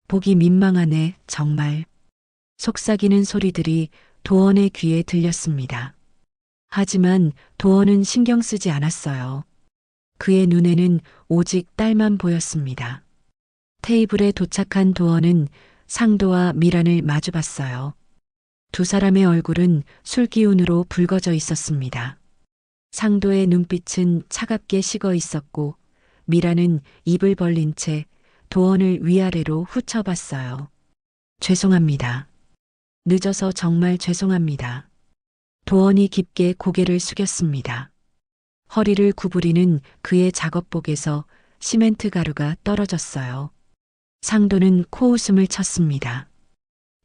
보기 민망하네, 정말. 속삭이는 소리들이 도원의 귀에 들렸습니다. 하지만 도원은 신경 쓰지 않았어요. 그의 눈에는 오직 딸만 보였습니다. 테이블에 도착한 도원은 상도와 미란을 마주봤어요. 두 사람의 얼굴은 술 기운으로 붉어져 있었습니다. 상도의 눈빛은 차갑게 식어 있었고 미라는 입을 벌린 채 도원을 위아래로 훑어봤어요. 죄송합니다. 늦어서 정말 죄송합니다. 도원이 깊게 고개를 숙였습니다. 허리를 구부리는 그의 작업복에서 시멘트 가루가 떨어졌어요. 상도는 코웃음을 쳤습니다.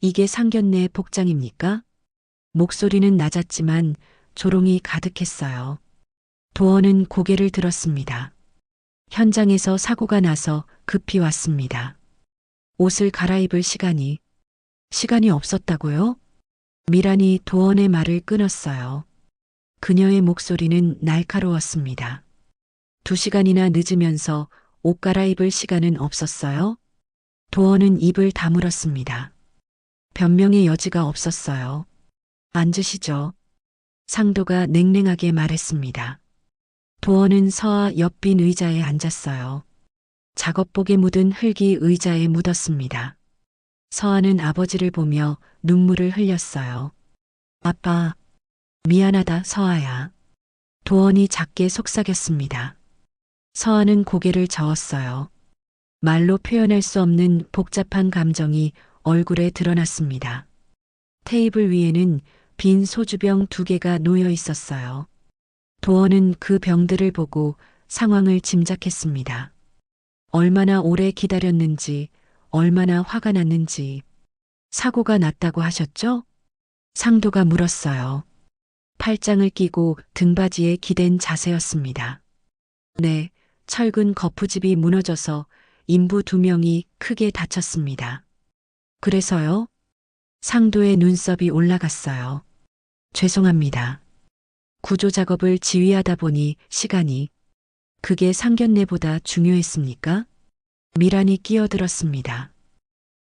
이게 상견례 복장입니까? 목소리는 낮았지만 조롱이 가득했어요. 도원은 고개를 들었습니다. 현장에서 사고가 나서 급히 왔습니다. 옷을 갈아입을 시간이 없었다고요? 미란이 도원의 말을 끊었어요. 그녀의 목소리는 날카로웠습니다. 2시간이나 늦으면서 옷 갈아입을 시간은 없었어요? 도원은 입을 다물었습니다. 변명의 여지가 없었어요. 앉으시죠. 상도가 냉랭하게 말했습니다. 도원은 서아 옆 빈 의자에 앉았어요. 작업복에 묻은 흙이 의자에 묻었습니다. 서아는 아버지를 보며 눈물을 흘렸어요. 아빠, 미안하다, 서아야. 도원이 작게 속삭였습니다. 서아는 고개를 저었어요. 말로 표현할 수 없는 복잡한 감정이 얼굴에 드러났습니다. 테이블 위에는 빈 소주병 2개가 놓여 있었어요. 도원은 그 병들을 보고 상황을 짐작했습니다. 얼마나 오래 기다렸는지, 얼마나 화가 났는지. 사고가 났다고 하셨죠? 상도가 물었어요. 팔짱을 끼고 등받이에 기댄 자세였습니다. 네, 철근 거푸집이 무너져서 인부 2명이 크게 다쳤습니다. 그래서요? 상도의 눈썹이 올라갔어요. 죄송합니다. 구조 작업을 지휘하다 보니 시간이. 그게 상견례보다 중요했습니까? 미란이 끼어들었습니다.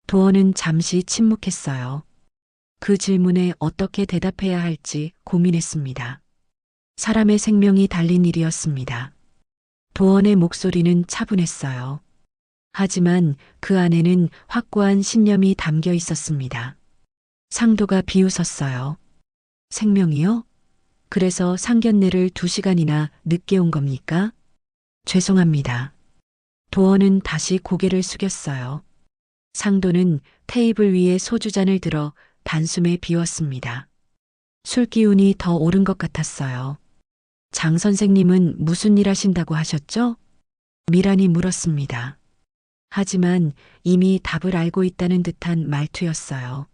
도원은 잠시 침묵했어요. 그 질문에 어떻게 대답해야 할지 고민했습니다. 사람의 생명이 달린 일이었습니다. 도원의 목소리는 차분했어요. 하지만 그 안에는 확고한 신념이 담겨 있었습니다. 상도가 비웃었어요. 생명이요? 그래서 상견례를 2시간이나 늦게 온 겁니까? 죄송합니다. 도원은 다시 고개를 숙였어요. 상도는 테이블 위에 소주잔을 들어 단숨에 비웠습니다. 술 기운이 더 오른 것 같았어요. 장 선생님은 무슨 일 하신다고 하셨죠? 미란이 물었습니다. 하지만 이미 답을 알고 있다는 듯한 말투였어요.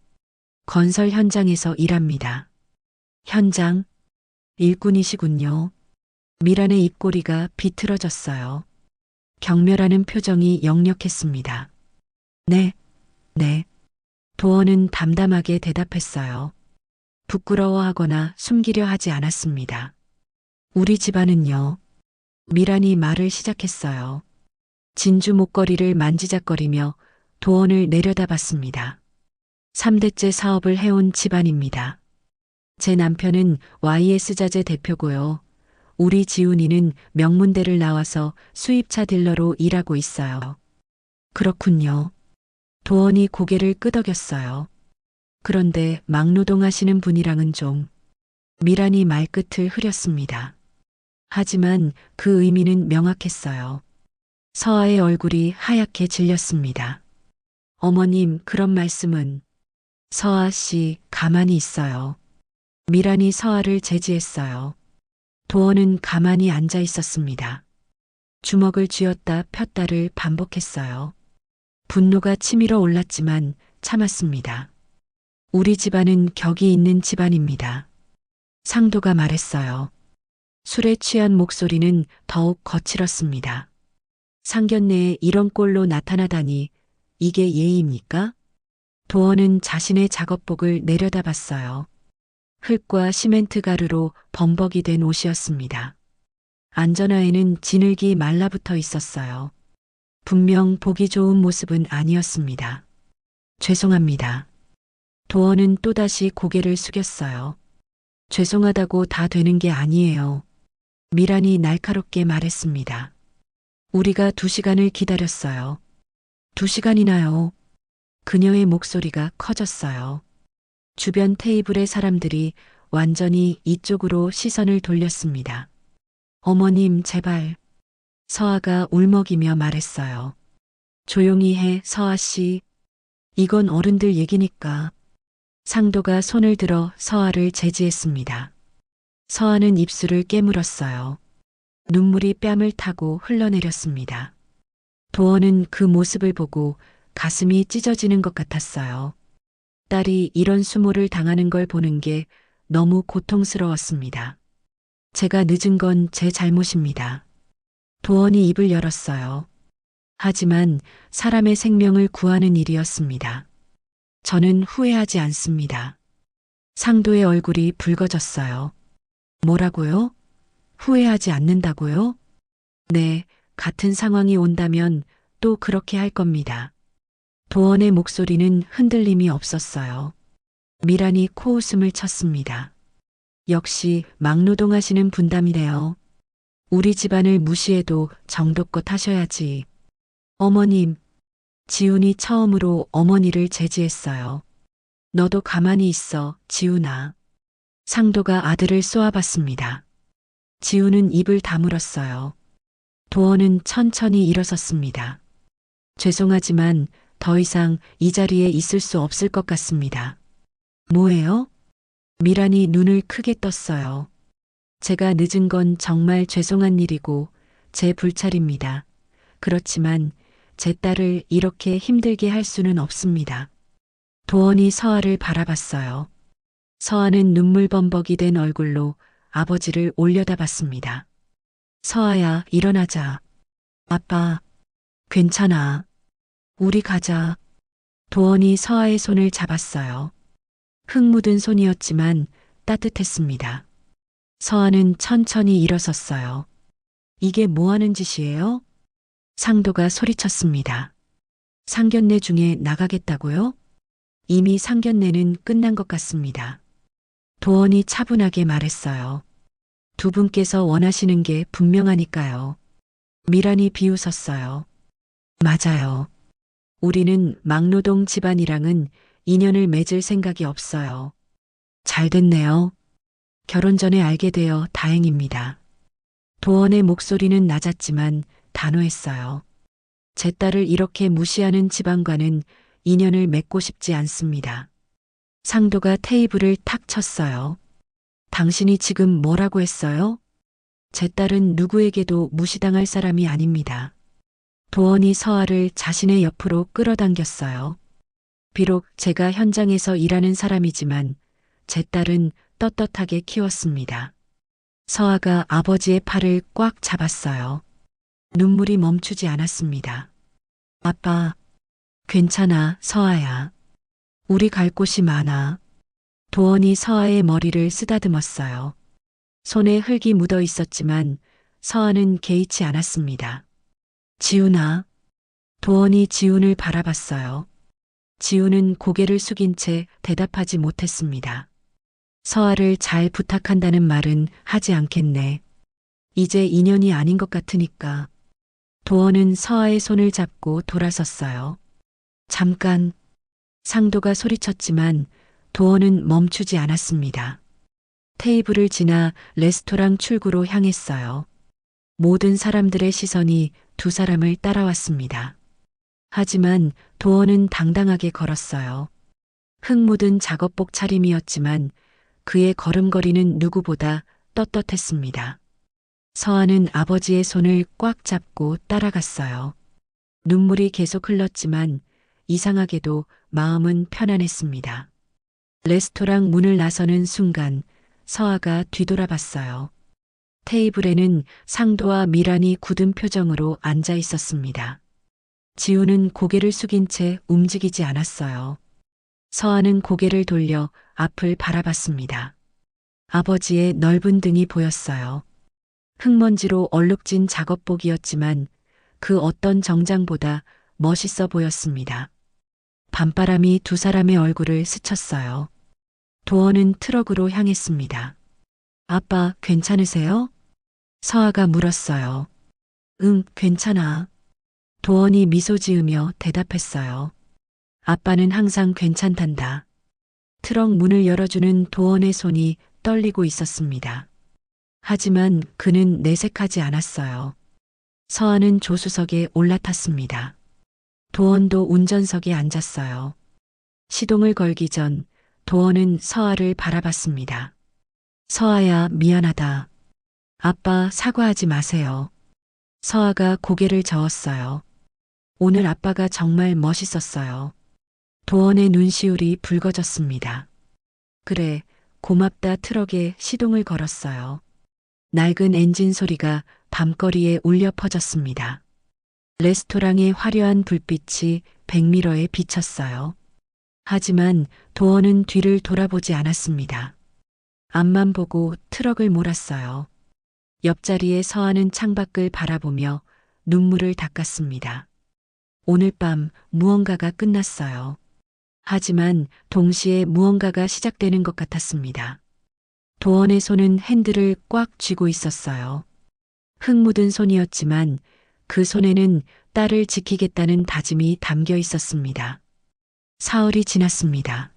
건설 현장에서 일합니다. 현장? 일꾼이시군요. 미란의 입꼬리가 비틀어졌어요. 경멸하는 표정이 역력했습니다. 네. 도원은 담담하게 대답했어요. 부끄러워하거나 숨기려 하지 않았습니다. 우리 집안은요. 미란이 말을 시작했어요. 진주 목걸이를 만지작거리며 도원을 내려다봤습니다. 3대째 사업을 해온 집안입니다. 제 남편은 YS자재 대표고요. 우리 지훈이는 명문대를 나와서 수입차 딜러로 일하고 있어요. 그렇군요. 도원이 고개를 끄덕였어요. 그런데 막노동하시는 분이랑은 좀. 미란이 말끝을 흐렸습니다. 하지만 그 의미는 명확했어요. 서아의 얼굴이 하얗게 질렸습니다. 어머님, 그런 말씀은. 서아 씨, 가만히 있어요. 미란이 서아를 제지했어요. 도원은 가만히 앉아 있었습니다. 주먹을 쥐었다 폈다를 반복했어요. 분노가 치밀어 올랐지만 참았습니다. 우리 집안은 격이 있는 집안입니다. 상도가 말했어요. 술에 취한 목소리는 더욱 거칠었습니다. 상견례에 이런 꼴로 나타나다니 이게 예의입니까? 도원은 자신의 작업복을 내려다봤어요. 흙과 시멘트 가루로 범벅이 된 옷이었습니다. 안전화에는 진흙이 말라붙어 있었어요. 분명 보기 좋은 모습은 아니었습니다. 죄송합니다. 도원은 또다시 고개를 숙였어요. 죄송하다고 다 되는 게 아니에요. 미란이 날카롭게 말했습니다. 우리가 2시간을 기다렸어요. 2시간이나요? 그녀의 목소리가 커졌어요. 주변 테이블의 사람들이 완전히 이쪽으로 시선을 돌렸습니다. 어머님, 제발. 서아가 울먹이며 말했어요. 조용히 해, 서아 씨. 이건 어른들 얘기니까. 상도가 손을 들어 서아를 제지했습니다. 서아는 입술을 깨물었어요. 눈물이 뺨을 타고 흘러내렸습니다. 도원은 그 모습을 보고 가슴이 찢어지는 것 같았어요. 딸이 이런 수모를 당하는 걸 보는 게 너무 고통스러웠습니다. 제가 늦은 건 제 잘못입니다. 도원이 입을 열었어요. 하지만 사람의 생명을 구하는 일이었습니다. 저는 후회하지 않습니다. 상도의 얼굴이 붉어졌어요. 뭐라고요? 후회하지 않는다고요? 네, 같은 상황이 온다면 또 그렇게 할 겁니다. 도원의 목소리는 흔들림이 없었어요. 미란이 코웃음을 쳤습니다. 역시 막노동하시는 분담이네요. 우리 집안을 무시해도 정도껏 하셔야지. 어머님, 지훈이 처음으로 어머니를 제지했어요. 너도 가만히 있어, 지훈아. 상도가 아들을 쏘아봤습니다. 지훈은 입을 다물었어요. 도원은 천천히 일어섰습니다. 죄송하지만 더 이상 이 자리에 있을 수 없을 것 같습니다. 뭐예요? 미란이 눈을 크게 떴어요. 제가 늦은 건 정말 죄송한 일이고 제 불찰입니다. 그렇지만 제 딸을 이렇게 힘들게 할 수는 없습니다. 도원이 서아를 바라봤어요. 서아는 눈물범벅이 된 얼굴로 아버지를 올려다봤습니다. 서아야, 일어나자. 아빠, 괜찮아. 우리 가자. 도원이 서아의 손을 잡았어요. 흙 묻은 손이었지만 따뜻했습니다. 서아는 천천히 일어섰어요. 이게 뭐 하는 짓이에요? 상도가 소리쳤습니다. 상견례 중에 나가겠다고요? 이미 상견례는 끝난 것 같습니다. 도원이 차분하게 말했어요. 두 분께서 원하시는 게 분명하니까요. 미란이 비웃었어요. 맞아요. 우리는 막노동 집안이랑은 인연을 맺을 생각이 없어요. 잘 됐네요. 결혼 전에 알게 되어 다행입니다. 도원의 목소리는 낮았지만 단호했어요. 제 딸을 이렇게 무시하는 집안과는 인연을 맺고 싶지 않습니다. 상도가 테이블을 탁 쳤어요. 당신이 지금 뭐라고 했어요? 제 딸은 누구에게도 무시당할 사람이 아닙니다. 도원이 서아를 자신의 옆으로 끌어당겼어요. 비록 제가 현장에서 일하는 사람이지만 제 딸은 떳떳하게 키웠습니다. 서아가 아버지의 팔을 꽉 잡았어요. 눈물이 멈추지 않았습니다. 아빠, 괜찮아, 서아야. 우리 갈 곳이 많아. 도원이 서아의 머리를 쓰다듬었어요. 손에 흙이 묻어 있었지만 서아는 개의치 않았습니다. 지훈아. 도원이 지훈을 바라봤어요. 지훈은 고개를 숙인 채 대답하지 못했습니다. 서아를 잘 부탁한다는 말은 하지 않겠네. 이제 인연이 아닌 것 같으니까. 도원은 서아의 손을 잡고 돌아섰어요. 잠깐. 상도가 소리쳤지만 도원은 멈추지 않았습니다. 테이블을 지나 레스토랑 출구로 향했어요. 모든 사람들의 시선이 두 사람을 따라왔습니다. 하지만 도원은 당당하게 걸었어요. 흙 묻은 작업복 차림이었지만 그의 걸음걸이는 누구보다 떳떳했습니다. 서아는 아버지의 손을 꽉 잡고 따라갔어요. 눈물이 계속 흘렀지만 이상하게도 마음은 편안했습니다. 레스토랑 문을 나서는 순간 서아가 뒤돌아봤어요. 테이블에는 상도와 미란이 굳은 표정으로 앉아 있었습니다. 지우는 고개를 숙인 채 움직이지 않았어요. 서아는 고개를 돌려 앞을 바라봤습니다. 아버지의 넓은 등이 보였어요. 흙먼지로 얼룩진 작업복이었지만 그 어떤 정장보다 멋있어 보였습니다. 밤바람이 두 사람의 얼굴을 스쳤어요. 도원은 트럭으로 향했습니다. 아빠, 괜찮으세요? 서아가 물었어요. 응, 괜찮아. 도원이 미소 지으며 대답했어요. 아빠는 항상 괜찮단다. 트럭 문을 열어주는 도원의 손이 떨리고 있었습니다. 하지만 그는 내색하지 않았어요. 서아는 조수석에 올라탔습니다. 도원도 운전석에 앉았어요. 시동을 걸기 전 도원은 서아를 바라봤습니다. 서아야, 미안하다. 아빠, 사과하지 마세요. 서아가 고개를 저었어요. 오늘 아빠가 정말 멋있었어요. 도원의 눈시울이 붉어졌습니다. 그래, 고맙다. 트럭에 시동을 걸었어요. 낡은 엔진 소리가 밤거리에 울려 퍼졌습니다. 레스토랑의 화려한 불빛이 백미러에 비쳤어요. 하지만 도원은 뒤를 돌아보지 않았습니다. 앞만 보고 트럭을 몰았어요. 옆자리에 서하는 창밖을 바라보며 눈물을 닦았습니다. 오늘 밤 무언가가 끝났어요. 하지만 동시에 무언가가 시작되는 것 같았습니다. 도원의 손은 핸들을 꽉 쥐고 있었어요. 흙 묻은 손이었지만 그 손에는 딸을 지키겠다는 다짐이 담겨 있었습니다. 사흘이 지났습니다.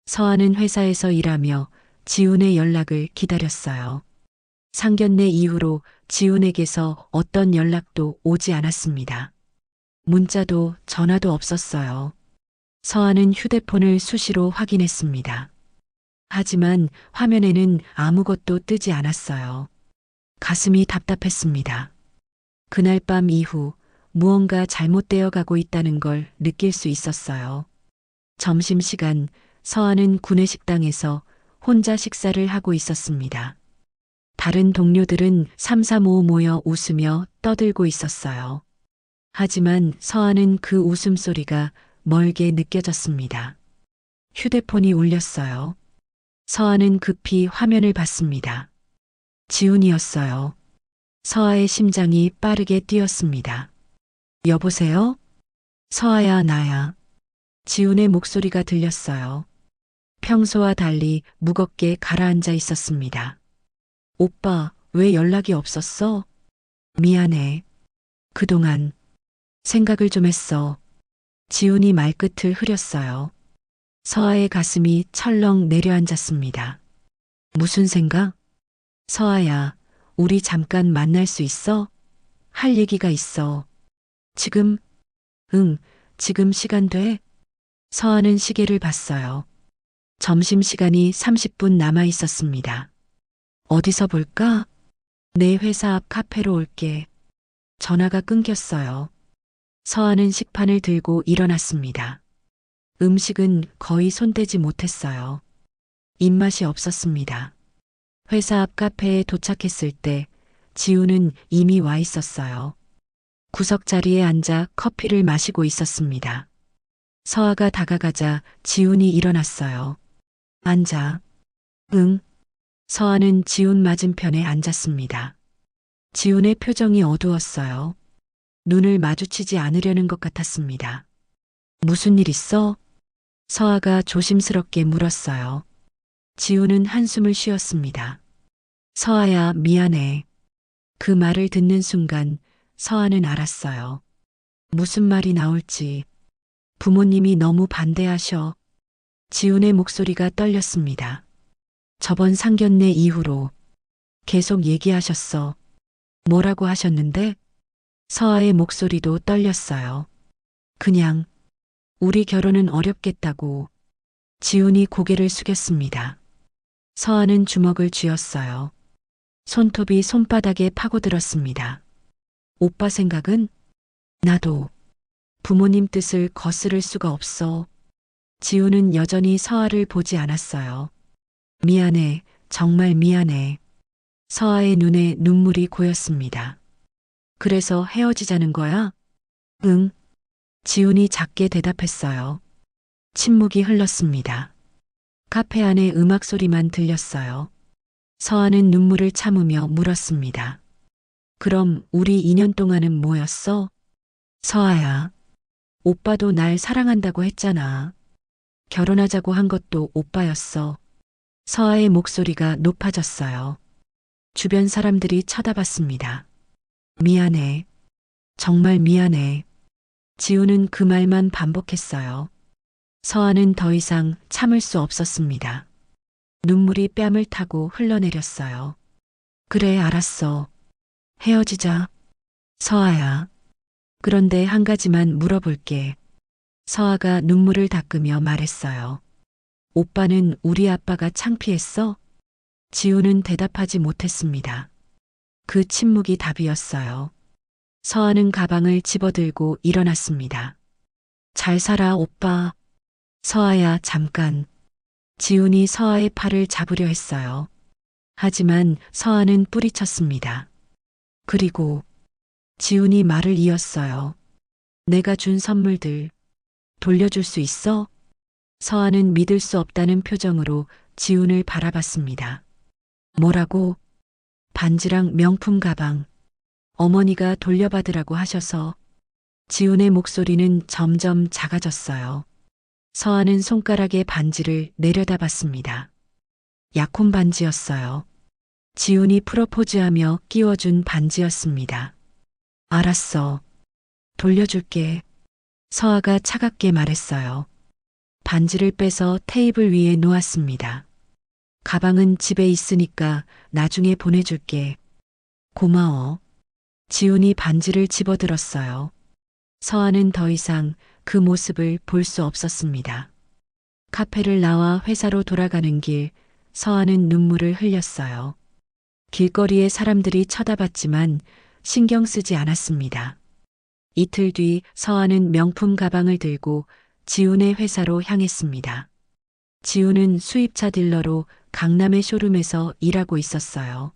서하는 회사에서 일하며 지훈의 연락을 기다렸어요. 상견례 이후로 지훈에게서 어떤 연락도 오지 않았습니다. 문자도 전화도 없었어요. 서하는 휴대폰을 수시로 확인했습니다. 하지만 화면에는 아무것도 뜨지 않았어요. 가슴이 답답했습니다. 그날 밤 이후 무언가 잘못되어 가고 있다는 걸 느낄 수 있었어요. 점심시간 서하는 구내식당에서 혼자 식사를 하고 있었습니다. 다른 동료들은 삼삼오오 모여 웃으며 떠들고 있었어요. 하지만 서하는 그 웃음소리가 멀게 느껴졌습니다. 휴대폰이 울렸어요. 서하는 급히 화면을 봤습니다. 지훈이었어요. 서하의 심장이 빠르게 뛰었습니다. 여보세요? 서하야, 나야. 지훈의 목소리가 들렸어요. 평소와 달리 무겁게 가라앉아 있었습니다. 오빠, 왜 연락이 없었어? 미안해. 그동안 생각을 좀 했어. 지훈이 말끝을 흐렸어요. 서하의 가슴이 철렁 내려앉았습니다. 무슨 생각? 서하야, 우리 잠깐 만날 수 있어? 할 얘기가 있어. 지금? 응, 지금 시간 돼? 서하는 시계를 봤어요. 점심시간이 30분 남아 있었습니다. 어디서 볼까? 내 회사 앞 카페로 올게. 전화가 끊겼어요. 서하는 식판을 들고 일어났습니다. 음식은 거의 손대지 못했어요. 입맛이 없었습니다. 회사 앞 카페에 도착했을 때 지훈은 이미 와 있었어요. 구석자리에 앉아 커피를 마시고 있었습니다. 서하가 다가가자 지훈이 일어났어요. 앉아. 응. 서하는 지훈 맞은편에 앉았습니다. 지훈의 표정이 어두웠어요. 눈을 마주치지 않으려는 것 같았습니다. 무슨 일 있어? 서하가 조심스럽게 물었어요. 지훈은 한숨을 쉬었습니다. 서하야, 미안해. 그 말을 듣는 순간 서하는 알았어요. 무슨 말이 나올지. 부모님이 너무 반대하셔. 지훈의 목소리가 떨렸습니다. 저번 상견례 이후로 계속 얘기하셨어. 뭐라고 하셨는데? 서하의 목소리도 떨렸어요. 그냥 우리 결혼은 어렵겠다고. 지훈이 고개를 숙였습니다. 서하는 주먹을 쥐었어요. 손톱이 손바닥에 파고들었습니다. 오빠 생각은? 나도 부모님 뜻을 거스를 수가 없어. 지훈은 여전히 서하를 보지 않았어요. 미안해, 정말 미안해. 서하의 눈에 눈물이 고였습니다. 그래서 헤어지자는 거야? 응. 지훈이 작게 대답했어요. 침묵이 흘렀습니다. 카페 안에 음악 소리만 들렸어요. 서하는 눈물을 참으며 물었습니다. 그럼 우리 2년 동안은 뭐였어? 서하야, 오빠도 날 사랑한다고 했잖아. 결혼하자고 한 것도 오빠였어. 서하의 목소리가 높아졌어요. 주변 사람들이 쳐다봤습니다. 미안해. 정말 미안해. 지훈은 그 말만 반복했어요. 서하는 더 이상 참을 수 없었습니다. 눈물이 뺨을 타고 흘러내렸어요. 그래, 알았어. 헤어지자. 서하야. 그런데 한 가지만 물어볼게. 서하가 눈물을 닦으며 말했어요. 오빠는 우리 아빠가 창피했어? 지훈은 대답하지 못했습니다. 그 침묵이 답이었어요. 서하는 가방을 집어들고 일어났습니다. 잘 살아, 오빠. 서아야, 잠깐. 지훈이 서아의 팔을 잡으려 했어요. 하지만 서아는 뿌리쳤습니다. 그리고 지훈이 말을 이었어요. 내가 준 선물들 돌려줄 수 있어? 서아는 믿을 수 없다는 표정으로 지훈을 바라봤습니다. 뭐라고? 반지랑 명품 가방. 어머니가 돌려받으라고 하셔서. 지훈의 목소리는 점점 작아졌어요. 서아는 손가락에 반지를 내려다봤습니다. 약혼 반지였어요. 지훈이 프로포즈하며 끼워준 반지였습니다. 알았어. 돌려줄게. 서아가 차갑게 말했어요. 반지를 빼서 테이블 위에 놓았습니다. 가방은 집에 있으니까 나중에 보내줄게. 고마워. 지훈이 반지를 집어들었어요. 서아는 더 이상 그 모습을 볼 수 없었습니다. 카페를 나와 회사로 돌아가는 길, 서아는 눈물을 흘렸어요. 길거리에 사람들이 쳐다봤지만 신경 쓰지 않았습니다. 이틀 뒤 서아는 명품 가방을 들고 지훈의 회사로 향했습니다. 지훈은 수입차 딜러로 강남의 쇼룸에서 일하고 있었어요.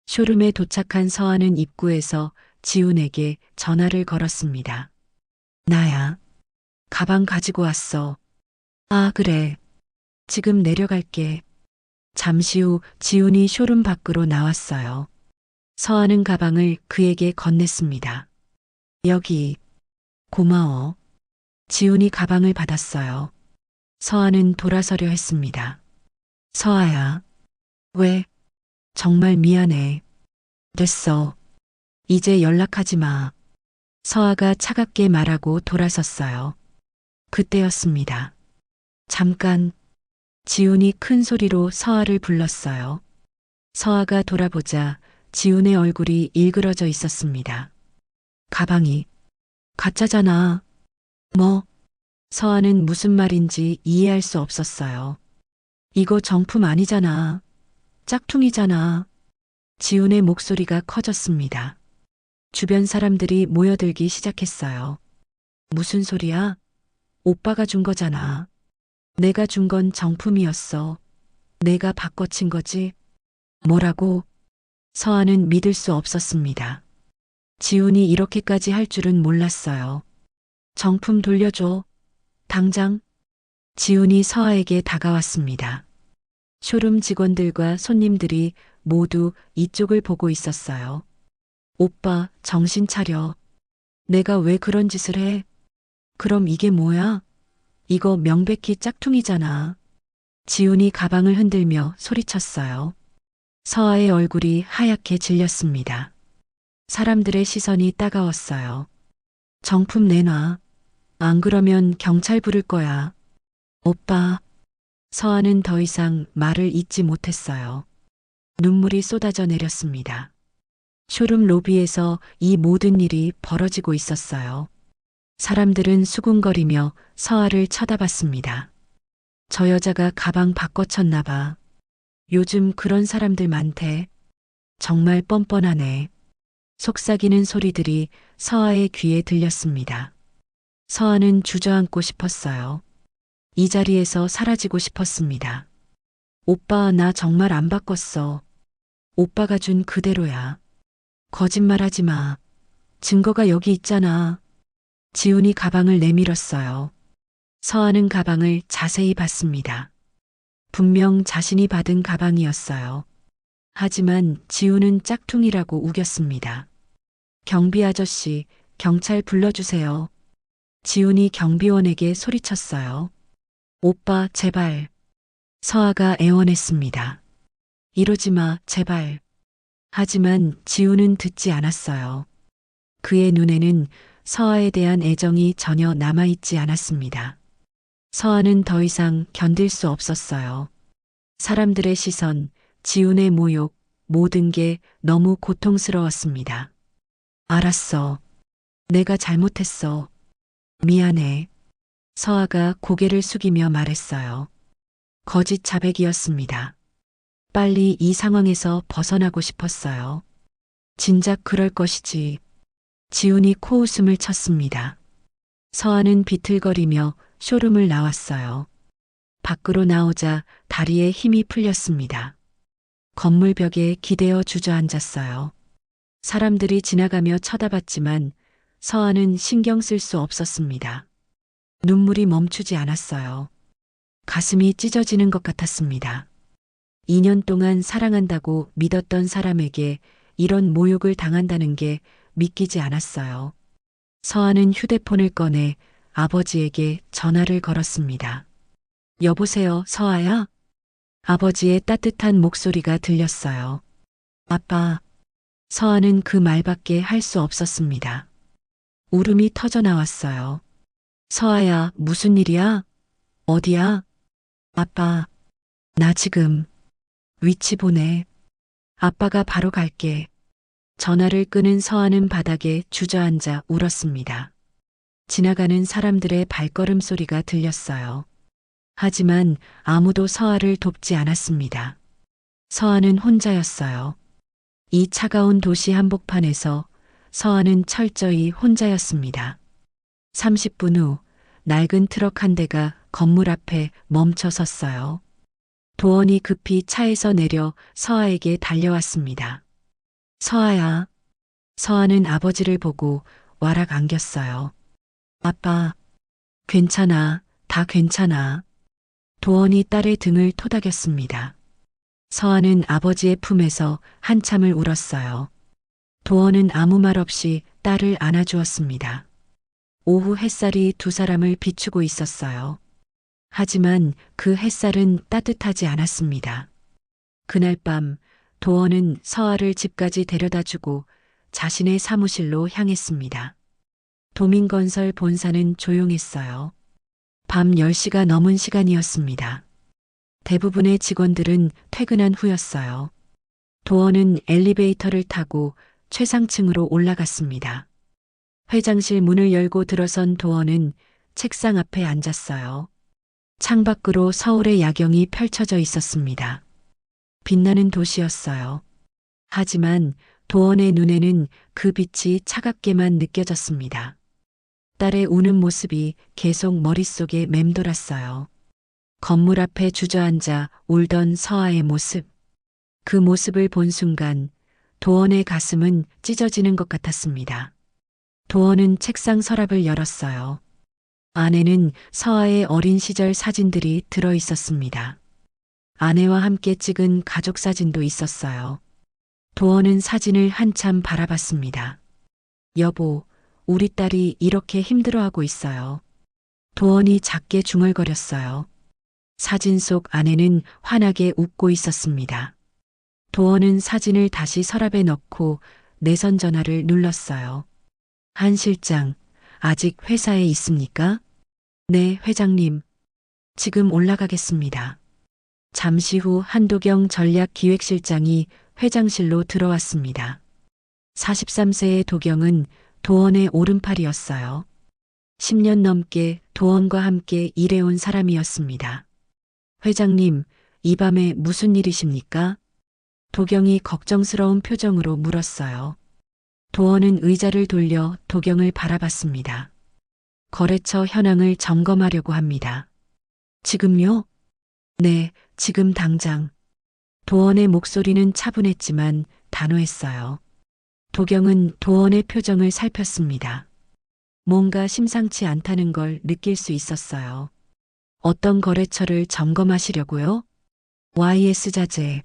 쇼룸에 도착한 서아는 입구에서 지훈에게 전화를 걸었습니다. 나야. 가방 가지고 왔어. 아, 그래. 지금 내려갈게. 잠시 후 지훈이 쇼룸 밖으로 나왔어요. 서아는 가방을 그에게 건넸습니다. 여기. 고마워. 지훈이 가방을 받았어요. 서아는 돌아서려 했습니다. 서아야. 왜? 정말 미안해. 됐어. 이제 연락하지 마. 서아가 차갑게 말하고 돌아섰어요. 그때였습니다. 잠깐. 지훈이 큰 소리로 서아를 불렀어요. 서아가 돌아보자 지훈의 얼굴이 일그러져 있었습니다. 가방이 가짜잖아. 뭐? 서아는 무슨 말인지 이해할 수 없었어요. 이거 정품 아니잖아. 짝퉁이잖아. 지훈의 목소리가 커졌습니다. 주변 사람들이 모여들기 시작했어요. 무슨 소리야? 오빠가 준 거잖아. 내가 준 건 정품이었어. 내가 바꿔친 거지. 뭐라고? 서아는 믿을 수 없었습니다. 지훈이 이렇게까지 할 줄은 몰랐어요. 정품 돌려줘. 당장. 지훈이 서아에게 다가왔습니다. 쇼룸 직원들과 손님들이 모두 이쪽을 보고 있었어요. 오빠, 정신 차려. 내가 왜 그런 짓을 해? 그럼 이게 뭐야? 이거 명백히 짝퉁이잖아. 지훈이 가방을 흔들며 소리쳤어요. 서아의 얼굴이 하얗게 질렸습니다. 사람들의 시선이 따가웠어요. 정품 내놔. 안 그러면 경찰 부를 거야. 오빠. 서아는 더 이상 말을 잇지 못했어요. 눈물이 쏟아져 내렸습니다. 쇼룸 로비에서 이 모든 일이 벌어지고 있었어요. 사람들은 수군거리며 서아를 쳐다봤습니다. 저 여자가 가방 바꿔쳤나 봐. 요즘 그런 사람들 많대. 정말 뻔뻔하네. 속삭이는 소리들이 서아의 귀에 들렸습니다. 서아는 주저앉고 싶었어요. 이 자리에서 사라지고 싶었습니다. 오빠, 나 정말 안 바꿨어. 오빠가 준 그대로야. 거짓말하지 마. 증거가 여기 있잖아. 지훈이 가방을 내밀었어요. 서아는 가방을 자세히 봤습니다. 분명 자신이 받은 가방이었어요. 하지만 지훈은 짝퉁이라고 우겼습니다. 경비 아저씨, 경찰 불러주세요. 지훈이 경비원에게 소리쳤어요. 오빠, 제발. 서아가 애원했습니다. 이러지 마, 제발. 하지만 지훈은 듣지 않았어요. 그의 눈에는 서아에 대한 애정이 전혀 남아있지 않았습니다. 서아는 더 이상 견딜 수 없었어요. 사람들의 시선, 지훈의 모욕, 모든 게 너무 고통스러웠습니다. 알았어. 내가 잘못했어. 미안해. 서아가 고개를 숙이며 말했어요. 거짓 자백이었습니다. 빨리 이 상황에서 벗어나고 싶었어요. 진작 그럴 것이지. 지훈이 코웃음을 쳤습니다. 서아는 비틀거리며 쇼룸을 나왔어요. 밖으로 나오자 다리에 힘이 풀렸습니다. 건물 벽에 기대어 주저앉았어요. 사람들이 지나가며 쳐다봤지만 서아는 신경 쓸 수 없었습니다. 눈물이 멈추지 않았어요. 가슴이 찢어지는 것 같았습니다. 2년 동안 사랑한다고 믿었던 사람에게 이런 모욕을 당한다는 게 믿기지 않았어요. 서아는 휴대폰을 꺼내 아버지에게 전화를 걸었습니다. 여보세요, 서아야? 아버지의 따뜻한 목소리가 들렸어요. 아빠. 서아는 그 말밖에 할 수 없었습니다. 울음이 터져 나왔어요. 서아야, 무슨 일이야? 어디야? 아빠, 나 지금 위치 보내. 아빠가 바로 갈게. 전화를 끄는 서아는 바닥에 주저앉아 울었습니다. 지나가는 사람들의 발걸음 소리가 들렸어요. 하지만 아무도 서아를 돕지 않았습니다. 서아는 혼자였어요. 이 차가운 도시 한복판에서 서아는 철저히 혼자였습니다. 30분 후 낡은 트럭 한 대가 건물 앞에 멈춰 섰어요. 도원이 급히 차에서 내려 서아에게 달려왔습니다. 서아야. 서아는 아버지를 보고 와락 안겼어요. 아빠, 괜찮아, 다 괜찮아. 도원이 딸의 등을 토닥였습니다. 서아는 아버지의 품에서 한참을 울었어요. 도원은 아무 말 없이 딸을 안아주었습니다. 오후 햇살이 두 사람을 비추고 있었어요. 하지만 그 햇살은 따뜻하지 않았습니다. 그날 밤 도원은 서아를 집까지 데려다주고 자신의 사무실로 향했습니다. 도민건설 본사는 조용했어요. 밤 10시가 넘은 시간이었습니다. 대부분의 직원들은 퇴근한 후였어요. 도원은 엘리베이터를 타고 최상층으로 올라갔습니다. 회장실 문을 열고 들어선 도원은 책상 앞에 앉았어요. 창밖으로 서울의 야경이 펼쳐져 있었습니다. 빛나는 도시였어요. 하지만 도원의 눈에는 그 빛이 차갑게만 느껴졌습니다. 딸의 우는 모습이 계속 머릿속에 맴돌았어요. 건물 앞에 주저앉아 울던 서아의 모습. 그 모습을 본 순간 도원의 가슴은 찢어지는 것 같았습니다. 도원은 책상 서랍을 열었어요. 안에는 서아의 어린 시절 사진들이 들어 있었습니다. 아내와 함께 찍은 가족 사진도 있었어요. 도원은 사진을 한참 바라봤습니다. 여보, 우리 딸이 이렇게 힘들어하고 있어요. 도원이 작게 중얼거렸어요. 사진 속 아내는 환하게 웃고 있었습니다. 도원은 사진을 다시 서랍에 넣고 내선 전화를 눌렀어요. 한 실장, 아직 회사에 있습니까? 네, 회장님. 지금 올라가겠습니다. 잠시 후 한도경 전략기획실장이 회장실로 들어왔습니다. 43세의 도경은 도원의 오른팔이었어요. 10년 넘게 도원과 함께 일해온 사람이었습니다. 회장님, 이 밤에 무슨 일이십니까? 도경이 걱정스러운 표정으로 물었어요. 도원은 의자를 돌려 도경을 바라봤습니다. 거래처 현황을 점검하려고 합니다. 지금요? 네, 지금 당장. 도원의 목소리는 차분했지만 단호했어요. 도경은 도원의 표정을 살폈습니다. 뭔가 심상치 않다는 걸 느낄 수 있었어요. 어떤 거래처를 점검하시려고요? YS자재.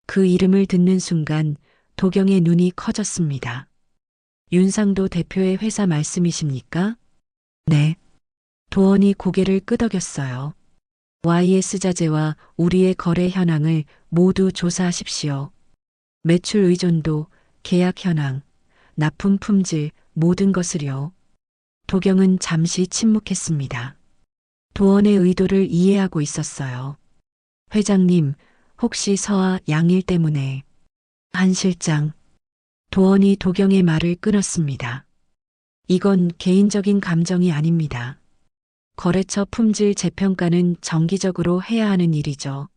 그 이름을 듣는 순간 도경의 눈이 커졌습니다. 윤상도 대표의 회사 말씀이십니까? 네. 도원이 고개를 끄덕였어요. YS자재와 우리의 거래 현황을 모두 조사하십시오. 매출 의존도, 계약 현황, 납품 품질, 모든 것을요. 도경은 잠시 침묵했습니다. 도원의 의도를 이해하고 있었어요. 회장님, 혹시 서아 양일 때문에. 한 실장. 도원이 도경의 말을 끊었습니다. 이건 개인적인 감정이 아닙니다. 거래처 품질 재평가는 정기적으로 해야 하는 일이죠.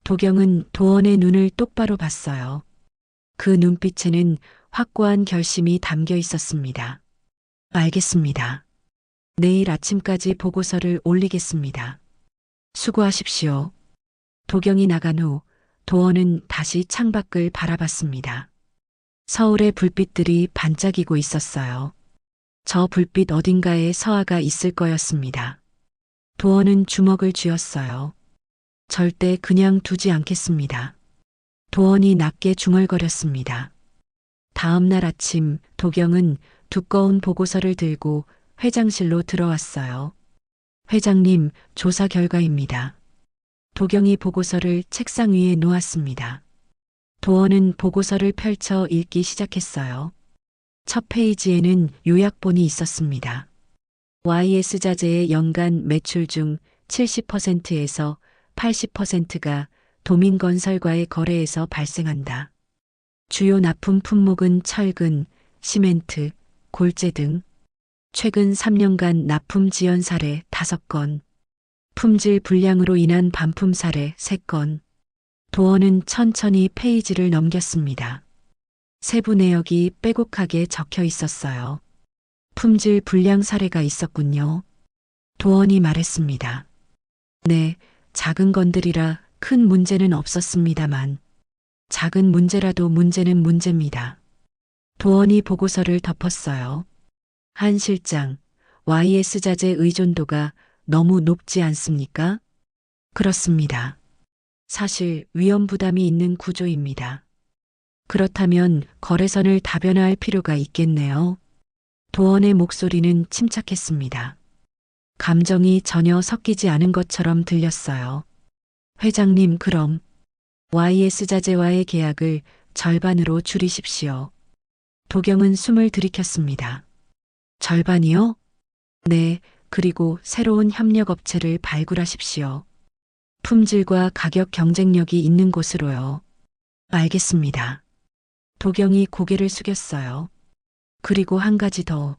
도경은 도원의 눈을 똑바로 봤어요. 그 눈빛에는 확고한 결심이 담겨 있었습니다. 알겠습니다. 내일 아침까지 보고서를 올리겠습니다. 수고하십시오. 도경이 나간 후 도원은 다시 창밖을 바라봤습니다. 서울의 불빛들이 반짝이고 있었어요. 저 불빛 어딘가에 서아가 있을 거였습니다. 도원은 주먹을 쥐었어요. 절대 그냥 두지 않겠습니다. 도원이 낮게 중얼거렸습니다. 다음 날 아침 도경은 두꺼운 보고서를 들고 회장실로 들어왔어요. 회장님, 조사 결과입니다. 도경이 보고서를 책상 위에 놓았습니다. 도원은 보고서를 펼쳐 읽기 시작했어요. 첫 페이지에는 요약본이 있었습니다. YS자재의 연간 매출 중 70%에서 80%가 도민건설과의 거래에서 발생한다. 주요 납품 품목은 철근, 시멘트, 골재 등. 최근 3년간 납품 지연 사례 5건, 품질 불량으로 인한 반품 사례 3건. 도원은 천천히 페이지를 넘겼습니다. 세부 내역이 빼곡하게 적혀 있었어요. 품질 불량 사례가 있었군요. 도원이 말했습니다. 네, 작은 건들이라 큰 문제는 없었습니다만, 작은 문제라도 문제는 문제입니다. 도원이 보고서를 덮었어요. 한 실장, YS자재 의존도가 너무 높지 않습니까? 그렇습니다. 사실 위험 부담이 있는 구조입니다. 그렇다면 거래선을 다변화할 필요가 있겠네요. 도원의 목소리는 침착했습니다. 감정이 전혀 섞이지 않은 것처럼 들렸어요. 회장님, 그럼 YS자재와의 계약을 절반으로 줄이십시오. 도경은 숨을 들이켰습니다. 절반이요? 네, 그리고 새로운 협력업체를 발굴하십시오. 품질과 가격 경쟁력이 있는 곳으로요. 알겠습니다. 도경이 고개를 숙였어요. 그리고 한 가지 더.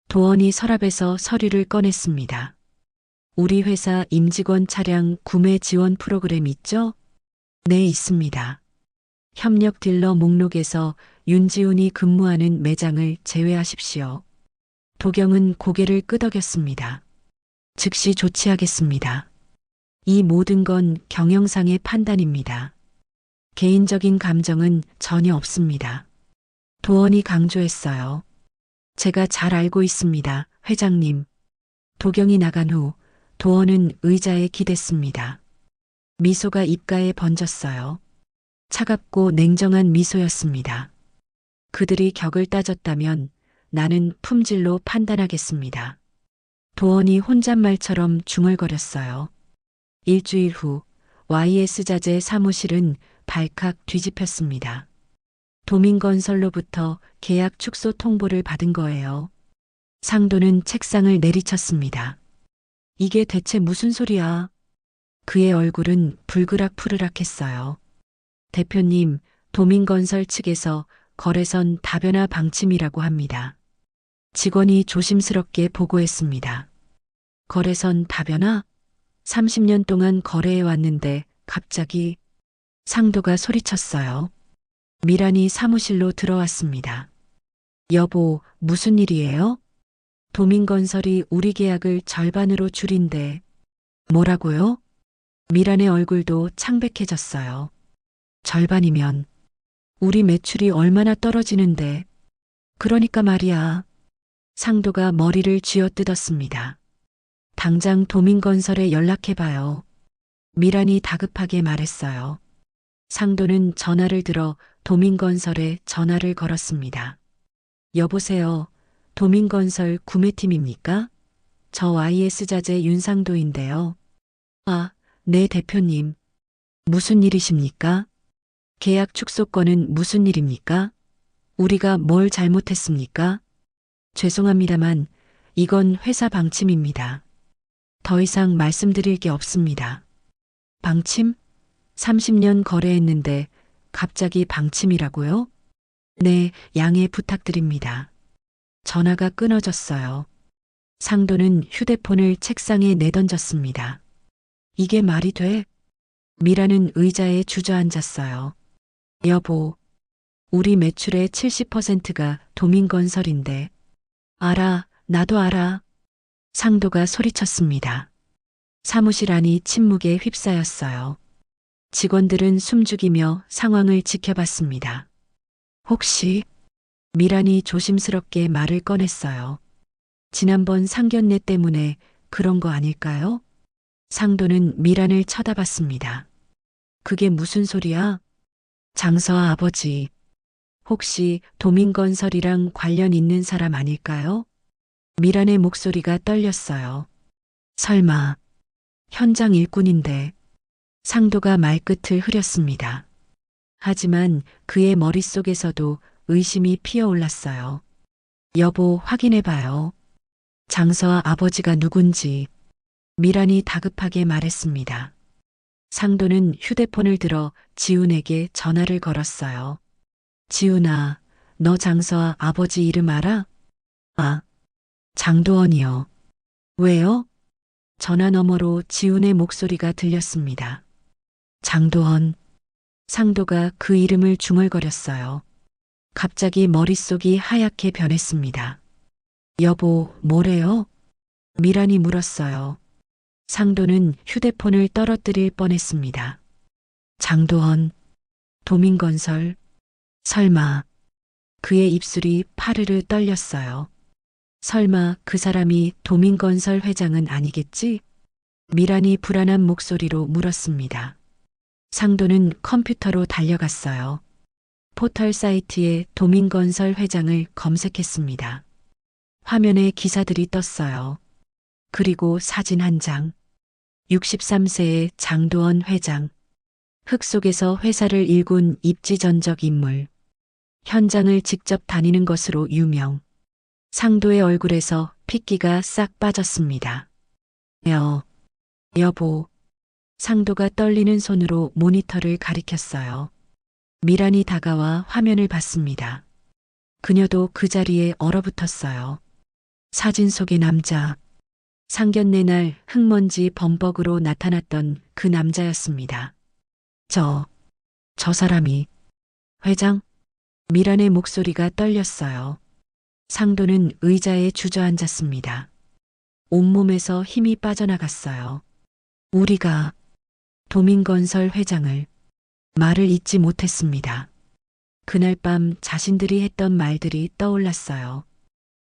도원이 서랍에서 서류를 꺼냈습니다. 우리 회사 임직원 차량 구매 지원 프로그램 있죠? 네, 있습니다. 협력 딜러 목록에서 윤지훈이 근무하는 매장을 제외하십시오. 도경은 고개를 끄덕였습니다. 즉시 조치하겠습니다. 이 모든 건 경영상의 판단입니다. 개인적인 감정은 전혀 없습니다. 도원이 강조했어요. 제가 잘 알고 있습니다, 회장님. 도경이 나간 후 도원은 의자에 기댔습니다. 미소가 입가에 번졌어요. 차갑고 냉정한 미소였습니다. 그들이 격을 따졌다면 나는 품질로 판단하겠습니다. 도원이 혼잣말처럼 중얼거렸어요. 일주일 후 YS자재 사무실은 발칵 뒤집혔습니다. 도민건설로부터 계약 축소 통보를 받은 거예요. 상도는 책상을 내리쳤습니다. 이게 대체 무슨 소리야? 그의 얼굴은 불그락푸르락했어요. 대표님, 도민건설 측에서 거래선 다변화 방침이라고 합니다. 직원이 조심스럽게 보고했습니다. 거래선 다변화? 30년 동안 거래해 왔는데 갑자기 상도가 소리쳤어요. 미란이 사무실로 들어왔습니다. 여보, 무슨 일이에요? 도민건설이 우리 계약을 절반으로 줄인대. 뭐라고요? 미란의 얼굴도 창백해졌어요. 절반이면 우리 매출이 얼마나 떨어지는데. 그러니까 말이야. 상도가 머리를 쥐어뜯었습니다. 당장 도민건설에 연락해봐요. 미란이 다급하게 말했어요. 상도는 전화를 들어 도민건설에 전화를 걸었습니다. 여보세요. 도민건설 구매팀입니까? 저 YS자재 윤상도인데요. 아, 네 대표님. 무슨 일이십니까? 계약 축소건은 무슨 일입니까? 우리가 뭘 잘못했습니까? 죄송합니다만 이건 회사 방침입니다. 더 이상 말씀드릴 게 없습니다. 방침? 30년 거래했는데 갑자기 방침이라고요? 네, 양해 부탁드립니다. 전화가 끊어졌어요. 상도는 휴대폰을 책상에 내던졌습니다. 이게 말이 돼? 미라는 의자에 주저앉았어요. 여보, 우리 매출의 70%가 도민건설인데. 알아, 나도 알아. 상도가 소리쳤습니다. 사무실 안이 침묵에 휩싸였어요. 직원들은 숨죽이며 상황을 지켜봤습니다. 혹시 미란이 조심스럽게 말을 꺼냈어요. 지난번 상견례 때문에 그런 거 아닐까요? 상도는 미란을 쳐다봤습니다. 그게 무슨 소리야? 장서아 아버지, 혹시 도민건설이랑 관련 있는 사람 아닐까요? 미란의 목소리가 떨렸어요. 설마, 현장 일꾼인데. 상도가 말끝을 흐렸습니다. 하지만 그의 머릿속에서도 의심이 피어올랐어요. 여보, 확인해봐요. 장서아 아버지가 누군지. 미란이 다급하게 말했습니다. 상도는 휴대폰을 들어 지훈에게 전화를 걸었어요. 지훈아, 너 장서아 아버지 이름 알아? 아, 장도원이요. 왜요? 전화 너머로 지훈의 목소리가 들렸습니다. 장도원. 상도가 그 이름을 중얼거렸어요. 갑자기 머릿속이 하얗게 변했습니다. 여보, 뭐래요? 미란이 물었어요. 상도는 휴대폰을 떨어뜨릴 뻔했습니다. 장도원, 도민건설, 설마. 그의 입술이 파르르 떨렸어요. 설마 그 사람이 도민건설 회장은 아니겠지? 미란이 불안한 목소리로 물었습니다. 상도는 컴퓨터로 달려갔어요. 포털 사이트에 도민건설 회장을 검색했습니다. 화면에 기사들이 떴어요. 그리고 사진 한 장. 63세의 장도원 회장. 흙 속에서 회사를 일군 입지전적 인물. 현장을 직접 다니는 것으로 유명. 상도의 얼굴에서 핏기가 싹 빠졌습니다. 여보. 상도가 떨리는 손으로 모니터를 가리켰어요. 미란이 다가와 화면을 봤습니다. 그녀도 그 자리에 얼어붙었어요. 사진 속의 남자. 상견례 날 흙먼지 범벅으로 나타났던 그 남자였습니다. 저 사람이 회장? 미란의 목소리가 떨렸어요. 상도는 의자에 주저앉았습니다. 온몸에서 힘이 빠져나갔어요. 우리가 도민건설 회장을. 말을 잇지 못했습니다. 그날 밤 자신들이 했던 말들이 떠올랐어요.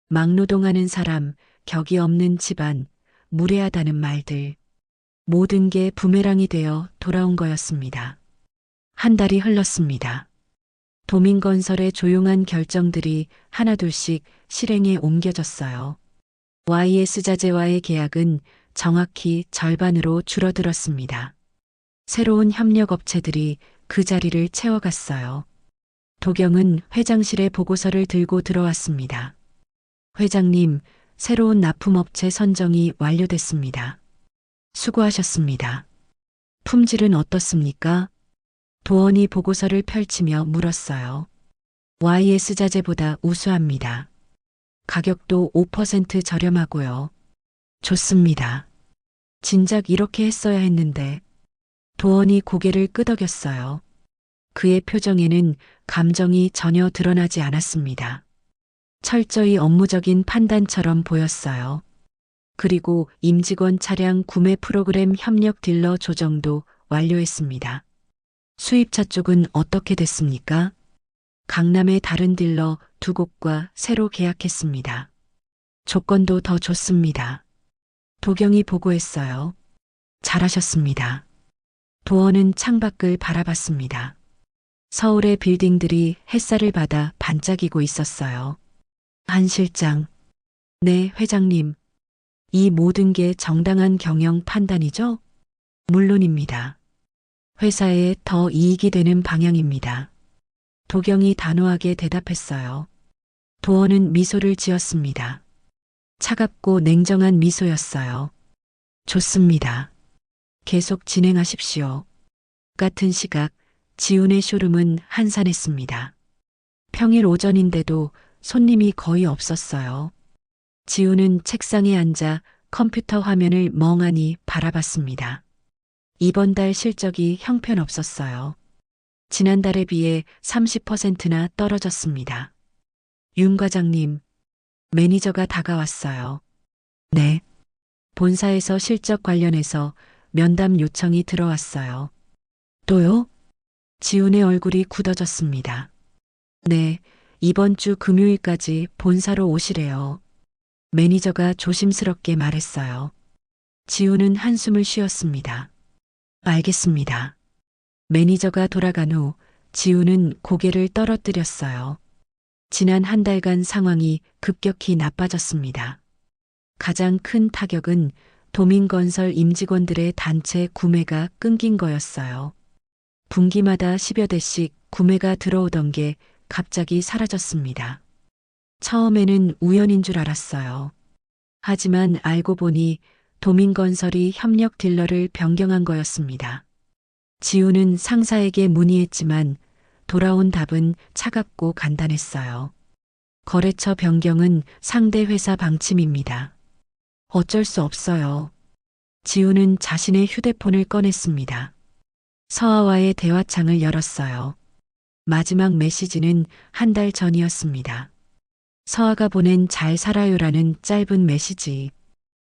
막노동하는 사람, 격이 없는 집안, 무례하다는 말들. 모든 게 부메랑이 되어 돌아온 거였습니다. 한 달이 흘렀습니다. 도민건설의 조용한 결정들이 하나둘씩 실행에 옮겨졌어요. YS자재와의 계약은 정확히 절반으로 줄어들었습니다. 새로운 협력업체들이 그 자리를 채워갔어요. 도경은 회장실에 보고서를 들고 들어왔습니다. 회장님, 새로운 납품업체 선정이 완료됐습니다. 수고하셨습니다. 품질은 어떻습니까? 도원이 보고서를 펼치며 물었어요. YS자재보다 우수합니다. 가격도 5% 저렴하고요. 좋습니다. 진작 이렇게 했어야 했는데. 도원이 고개를 끄덕였어요. 그의 표정에는 감정이 전혀 드러나지 않았습니다. 철저히 업무적인 판단처럼 보였어요. 그리고 임직원 차량 구매 프로그램 협력 딜러 조정도 완료했습니다. 수입차 쪽은 어떻게 됐습니까? 강남의 다른 딜러 2곳과 새로 계약했습니다. 조건도 더 좋습니다. 도경이 보고했어요. 잘하셨습니다. 도원은 창밖을 바라봤습니다. 서울의 빌딩들이 햇살을 받아 반짝이고 있었어요. 한 실장. 네, 회장님. 이 모든 게 정당한 경영 판단이죠? 물론입니다. 회사에 더 이익이 되는 방향입니다. 도경이 단호하게 대답했어요. 도원은 미소를 지었습니다. 차갑고 냉정한 미소였어요. 좋습니다. 계속 진행하십시오. 같은 시각 지훈의 쇼룸은 한산했습니다. 평일 오전인데도 손님이 거의 없었어요. 지훈은 책상에 앉아 컴퓨터 화면을 멍하니 바라봤습니다. 이번 달 실적이 형편없었어요. 지난달에 비해 30%나 떨어졌습니다. 윤 과장님, 매니저가 다가왔어요. 네, 본사에서 실적 관련해서 면담 요청이 들어왔어요. 또요? 지훈의 얼굴이 굳어졌습니다. 네, 이번 주 금요일까지 본사로 오시래요. 매니저가 조심스럽게 말했어요. 지훈은 한숨을 쉬었습니다. 알겠습니다. 매니저가 돌아간 후 지훈은 고개를 떨어뜨렸어요. 지난 한 달간 상황이 급격히 나빠졌습니다. 가장 큰 타격은 도민건설 임직원들의 단체 구매가 끊긴 거였어요. 분기마다 10여 대씩 구매가 들어오던 게 갑자기 사라졌습니다. 처음에는 우연인 줄 알았어요. 하지만 알고 보니 도민건설이 협력 딜러를 변경한 거였습니다. 지우는 상사에게 문의했지만 돌아온 답은 차갑고 간단했어요. 거래처 변경은 상대 회사 방침입니다. 어쩔 수 없어요. 지우는 자신의 휴대폰을 꺼냈습니다. 서아와의 대화창을 열었어요. 마지막 메시지는 한 달 전이었습니다. 서아가 보낸 잘 살아요라는 짧은 메시지.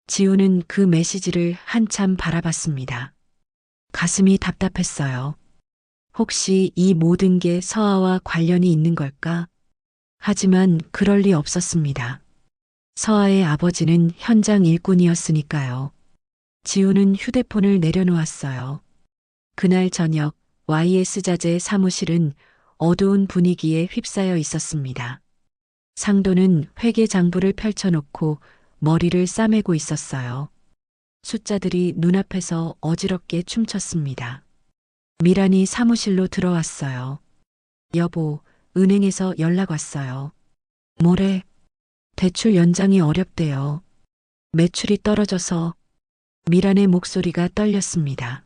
지우는 그 메시지를 한참 바라봤습니다. 가슴이 답답했어요. 혹시 이 모든 게 서아와 관련이 있는 걸까? 하지만 그럴 리 없었습니다. 서아의 아버지는 현장 일꾼이었으니까요. 지우는 휴대폰을 내려놓았어요. 그날 저녁 YS자재 사무실은 어두운 분위기에 휩싸여 있었습니다. 상도는 회계 장부를 펼쳐놓고 머리를 싸매고 있었어요. 숫자들이 눈앞에서 어지럽게 춤췄습니다. 미란이 사무실로 들어왔어요. 여보, 은행에서 연락 왔어요. 뭐래? 대출 연장이 어렵대요. 매출이 떨어져서. 미란의 목소리가 떨렸습니다.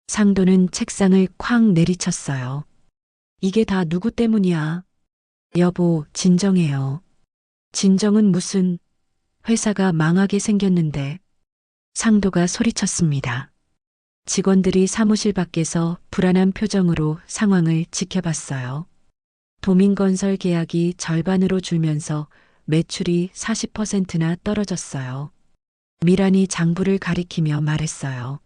상도는 책상을 쾅 내리쳤어요. 이게 다 누구 때문이야? 여보, 진정해요. 진정은 무슨, 회사가 망하게 생겼는데. 상도가 소리쳤습니다. 직원들이 사무실 밖에서 불안한 표정으로 상황을 지켜봤어요. 도민건설 계약이 절반으로 줄면서 매출이 40%나 떨어졌어요. 미란이 장부를 가리키며 말했어요.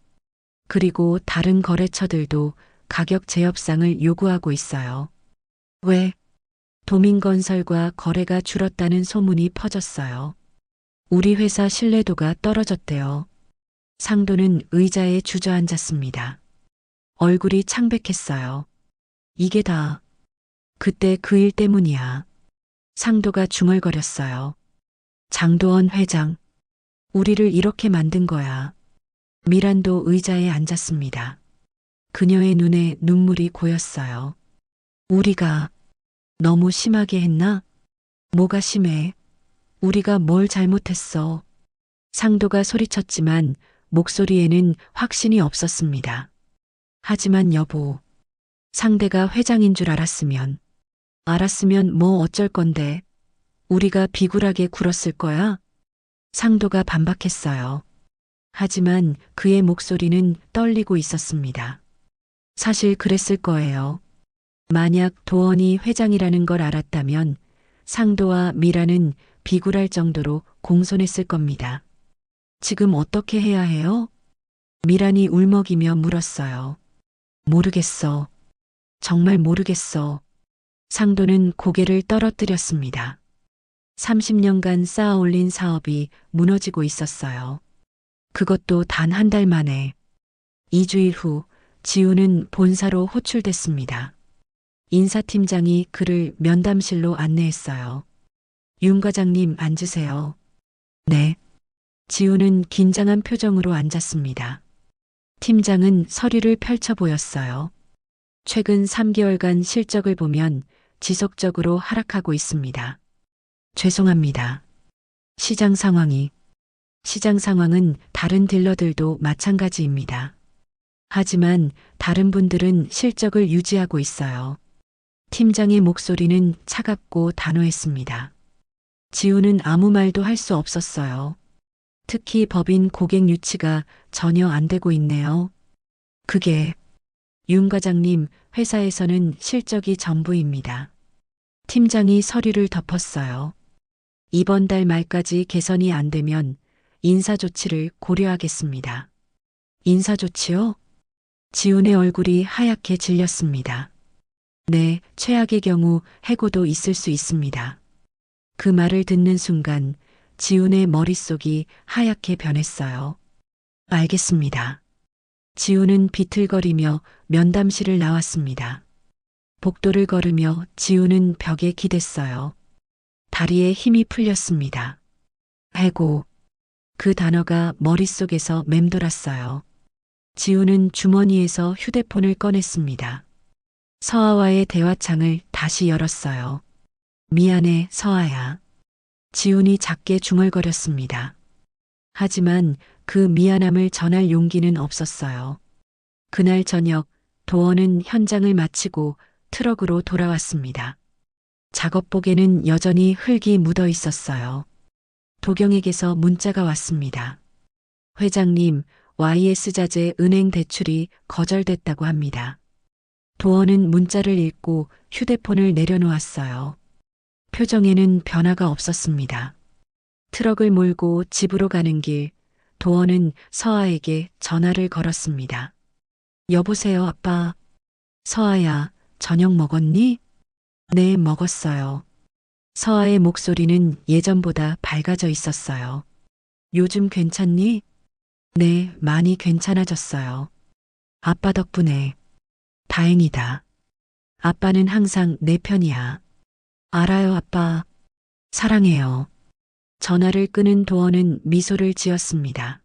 그리고 다른 거래처들도 가격 재협상을 요구하고 있어요. 왜? 도민건설과 거래가 줄었다는 소문이 퍼졌어요. 우리 회사 신뢰도가 떨어졌대요. 상도는 의자에 주저앉았습니다. 얼굴이 창백했어요. 이게 다 그때 그 일 때문이야. 상도가 중얼거렸어요. 장도원 회장, 우리를 이렇게 만든 거야. 미란도 의자에 앉았습니다. 그녀의 눈에 눈물이 고였어요. 우리가 너무 심하게 했나? 뭐가 심해? 우리가 뭘 잘못했어? 상도가 소리쳤지만 목소리에는 확신이 없었습니다. 하지만 여보, 상대가 회장인 줄 알았으면 뭐 어쩔 건데? 우리가 비굴하게 굴었을 거야? 상도가 반박했어요. 하지만 그의 목소리는 떨리고 있었습니다. 사실 그랬을 거예요. 만약 도원이 회장이라는 걸 알았다면 상도와 미라는 비굴할 정도로 공손했을 겁니다. 지금 어떻게 해야 해요? 미란이 울먹이며 물었어요. 모르겠어. 정말 모르겠어. 상도는 고개를 떨어뜨렸습니다. 30년간 쌓아 올린 사업이 무너지고 있었어요. 그것도 단 한 달 만에. 2주일 후 지우는 본사로 호출됐습니다. 인사팀장이 그를 면담실로 안내했어요. 윤 과장님 앉으세요. 네. 지우는 긴장한 표정으로 앉았습니다. 팀장은 서류를 펼쳐 보였어요. 최근 3개월간 실적을 보면 지속적으로 하락하고 있습니다. 죄송합니다. 시장 상황은 다른 딜러들도 마찬가지입니다. 하지만 다른 분들은 실적을 유지하고 있어요. 팀장의 목소리는 차갑고 단호했습니다. 지우는 아무 말도 할 수 없었어요. 특히 법인 고객 유치가 전혀 안 되고 있네요. 그게 윤 과장님, 회사에서는 실적이 전부입니다. 팀장이 서류를 덮었어요. 이번 달 말까지 개선이 안 되면 인사조치를 고려하겠습니다. 인사조치요? 지훈의 얼굴이 하얗게 질렸습니다. 네, 최악의 경우 해고도 있을 수 있습니다. 그 말을 듣는 순간 지훈의 머릿속이 하얗게 변했어요. 알겠습니다. 지훈은 비틀거리며 면담실을 나왔습니다. 복도를 걸으며 지훈은 벽에 기댔어요. 다리에 힘이 풀렸습니다. 해고. 그 단어가 머릿속에서 맴돌았어요. 지훈은 주머니에서 휴대폰을 꺼냈습니다. 서아와의 대화창을 다시 열었어요. 미안해, 서아야. 지훈이 작게 중얼거렸습니다. 하지만 그 미안함을 전할 용기는 없었어요. 그날 저녁 도원은 현장을 마치고 트럭으로 돌아왔습니다. 작업복에는 여전히 흙이 묻어 있었어요. 도경에게서 문자가 왔습니다. 회장님, YS자재 은행 대출이 거절됐다고 합니다. 도원은 문자를 읽고 휴대폰을 내려놓았어요. 표정에는 변화가 없었습니다. 트럭을 몰고 집으로 가는 길, 도원은 서아에게 전화를 걸었습니다. 여보세요, 아빠. 서아야, 저녁 먹었니? 네, 먹었어요. 서아의 목소리는 예전보다 밝아져 있었어요. 요즘 괜찮니? 네, 많이 괜찮아졌어요. 아빠 덕분에. 다행이다. 아빠는 항상 내 편이야. 알아요, 아빠. 사랑해요. 전화를 끄는 도원은 미소를 지었습니다.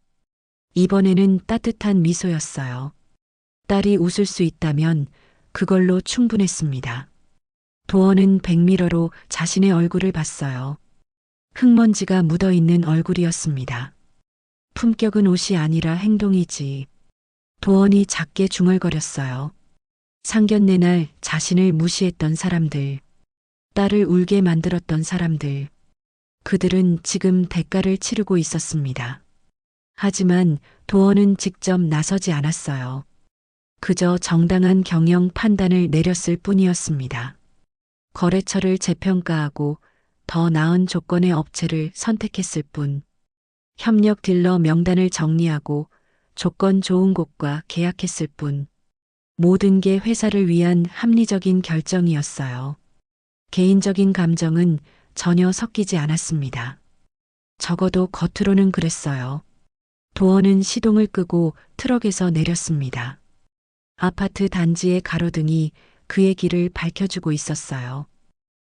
이번에는 따뜻한 미소였어요. 딸이 웃을 수 있다면 그걸로 충분했습니다. 도원은 백미러로 자신의 얼굴을 봤어요. 흙먼지가 묻어있는 얼굴이었습니다. 품격은 옷이 아니라 행동이지. 도원이 작게 중얼거렸어요. 상견례 날 자신을 무시했던 사람들, 딸을 울게 만들었던 사람들, 그들은 지금 대가를 치르고 있었습니다. 하지만 도원은 직접 나서지 않았어요. 그저 정당한 경영 판단을 내렸을 뿐이었습니다. 거래처를 재평가하고 더 나은 조건의 업체를 선택했을 뿐, 협력 딜러 명단을 정리하고 조건 좋은 곳과 계약했을 뿐, 모든 게 회사를 위한 합리적인 결정이었어요. 개인적인 감정은 전혀 섞이지 않았습니다. 적어도 겉으로는 그랬어요. 도원은 시동을 끄고 트럭에서 내렸습니다. 아파트 단지의 가로등이 그의 길을 밝혀주고 있었어요.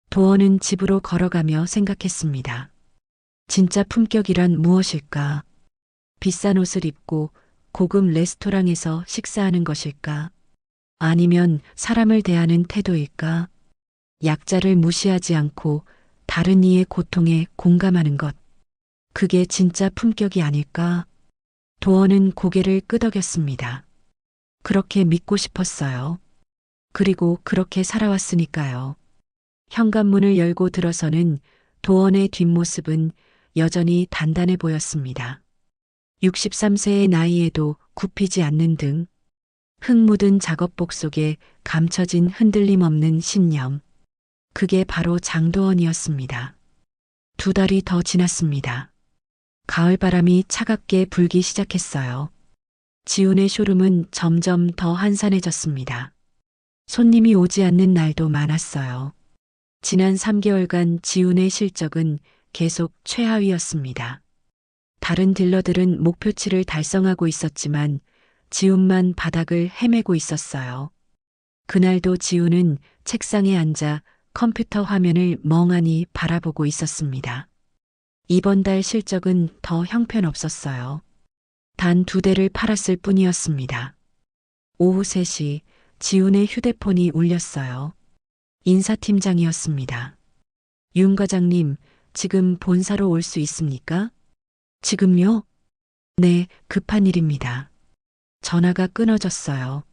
도원은 집으로 걸어가며 생각했습니다. 진짜 품격이란 무엇일까? 비싼 옷을 입고 고급 레스토랑에서 식사하는 것일까? 아니면 사람을 대하는 태도일까? 약자를 무시하지 않고 다른 이의 고통에 공감하는 것. 그게 진짜 품격이 아닐까? 도원은 고개를 끄덕였습니다. 그렇게 믿고 싶었어요. 그리고 그렇게 살아왔으니까요. 현관문을 열고 들어서는 도원의 뒷모습은 여전히 단단해 보였습니다. 63세의 나이에도 굽히지 않는 등, 흙 묻은 작업복 속에 감춰진 흔들림 없는 신념. 그게 바로 장도원이었습니다. 2달이 더 지났습니다. 가을바람이 차갑게 불기 시작했어요. 지훈의 쇼룸은 점점 더 한산해졌습니다. 손님이 오지 않는 날도 많았어요. 지난 3개월간 지훈의 실적은 계속 최하위였습니다. 다른 딜러들은 목표치를 달성하고 있었지만 지훈만 바닥을 헤매고 있었어요. 그날도 지훈은 책상에 앉아 컴퓨터 화면을 멍하니 바라보고 있었습니다. 이번 달 실적은 더 형편없었어요. 단 2대를 팔았을 뿐이었습니다. 오후 3시 지훈의 휴대폰이 울렸어요. 인사팀장이었습니다. 윤 과장님, 지금 본사로 올 수 있습니까? 지금요? 네, 급한 일입니다. 전화가 끊어졌어요.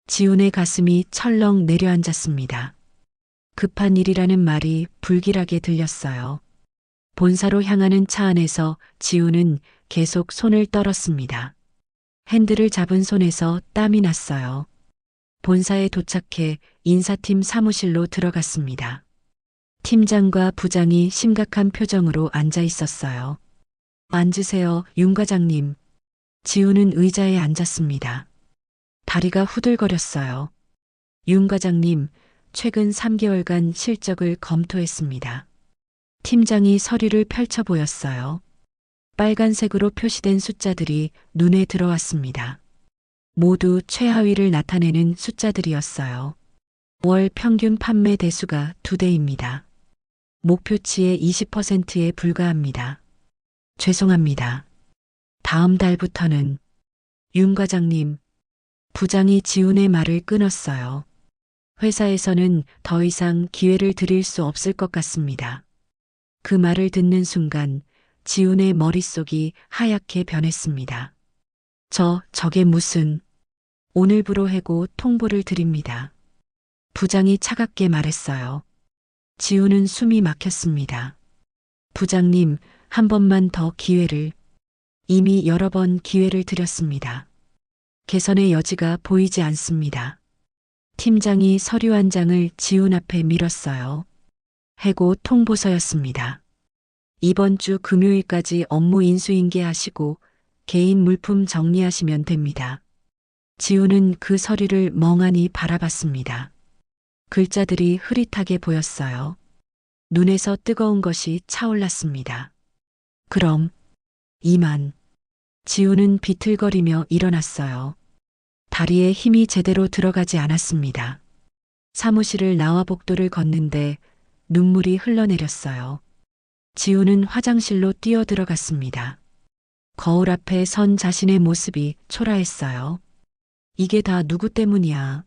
지훈의 가슴이 철렁 내려앉았습니다. 급한 일이라는 말이 불길하게 들렸어요. 본사로 향하는 차 안에서 지훈은 계속 손을 떨었습니다. 핸들을 잡은 손에서 땀이 났어요. 본사에 도착해 인사팀 사무실로 들어갔습니다. 팀장과 부장이 심각한 표정으로 앉아 있었어요. 앉으세요, 윤 과장님. 지우는 의자에 앉았습니다. 다리가 후들거렸어요. 윤 과장님, 최근 3개월간 실적을 검토했습니다. 팀장이 서류를 펼쳐 보였어요. 빨간색으로 표시된 숫자들이 눈에 들어왔습니다. 모두 최하위를 나타내는 숫자들이었어요. 월 평균 판매 대수가 2대입니다. 목표치의 20%에 불과합니다. 죄송합니다. 다음 달부터는 윤 과장님, 부장이 지훈의 말을 끊었어요. 회사에서는 더 이상 기회를 드릴 수 없을 것 같습니다. 그 말을 듣는 순간 지훈의 머릿속이 하얗게 변했습니다. 저게 무슨, 오늘부로 해고 통보를 드립니다. 부장이 차갑게 말했어요. 지훈은 숨이 막혔습니다. 부장님, 한 번만 더 기회를. 이미 여러 번 기회를 드렸습니다. 개선의 여지가 보이지 않습니다. 팀장이 서류 한 장을 지훈 앞에 밀었어요. 해고 통보서였습니다. 이번 주 금요일까지 업무 인수인계하시고 개인 물품 정리하시면 됩니다. 지훈은 그 서류를 멍하니 바라봤습니다. 글자들이 흐릿하게 보였어요. 눈에서 뜨거운 것이 차올랐습니다. 그럼 이만. 지훈은 비틀거리며 일어났어요. 다리에 힘이 제대로 들어가지 않았습니다. 사무실을 나와 복도를 걷는데 눈물이 흘러내렸어요. 지훈은 화장실로 뛰어들어갔습니다. 거울 앞에 선 자신의 모습이 초라했어요. 이게 다 누구 때문이야?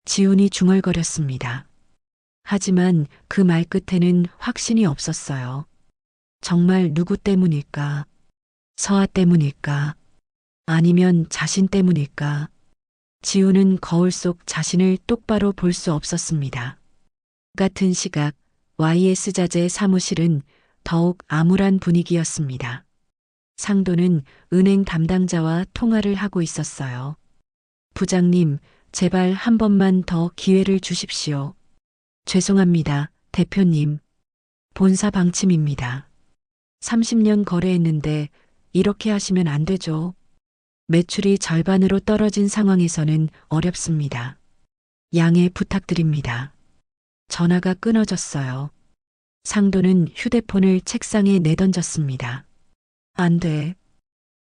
지훈이 중얼거렸습니다. 하지만 그 말끝에는 확신이 없었어요. 정말 누구 때문일까? 서아 때문일까? 아니면 자신 때문일까? 지훈은 거울 속 자신을 똑바로 볼 수 없었습니다. 같은 시각 YS 자재 사무실은 더욱 암울한 분위기였습니다. 상도는 은행 담당자와 통화를 하고 있었어요. 부장님, 제발 한 번만 더 기회를 주십시오. 죄송합니다, 대표님. 본사 방침입니다. 30년 거래했는데 이렇게 하시면 안 되죠. 매출이 절반으로 떨어진 상황에서는 어렵습니다. 양해 부탁드립니다. 전화가 끊어졌어요. 상도는 휴대폰을 책상에 내던졌습니다. 안 돼.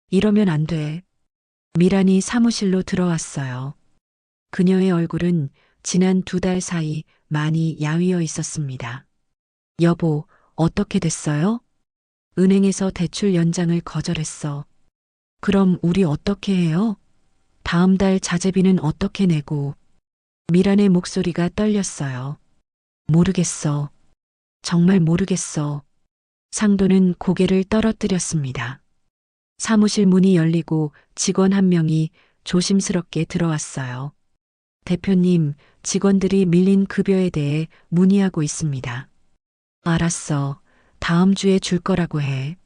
이러면 안 돼. 미란이 사무실로 들어왔어요. 그녀의 얼굴은 지난 2달 사이 많이 야위어 있었습니다. 여보, 어떻게 됐어요? 은행에서 대출 연장을 거절했어. 그럼 우리 어떻게 해요? 다음 달 자재비는 어떻게 내고? 미란의 목소리가 떨렸어요. 모르겠어. 정말 모르겠어. 상도는 고개를 떨어뜨렸습니다. 사무실 문이 열리고 직원 한 명이 조심스럽게 들어왔어요. 대표님, 직원들이 밀린 급여에 대해 문의하고 있습니다. 알았어. 다음 주에 줄 거라고 해.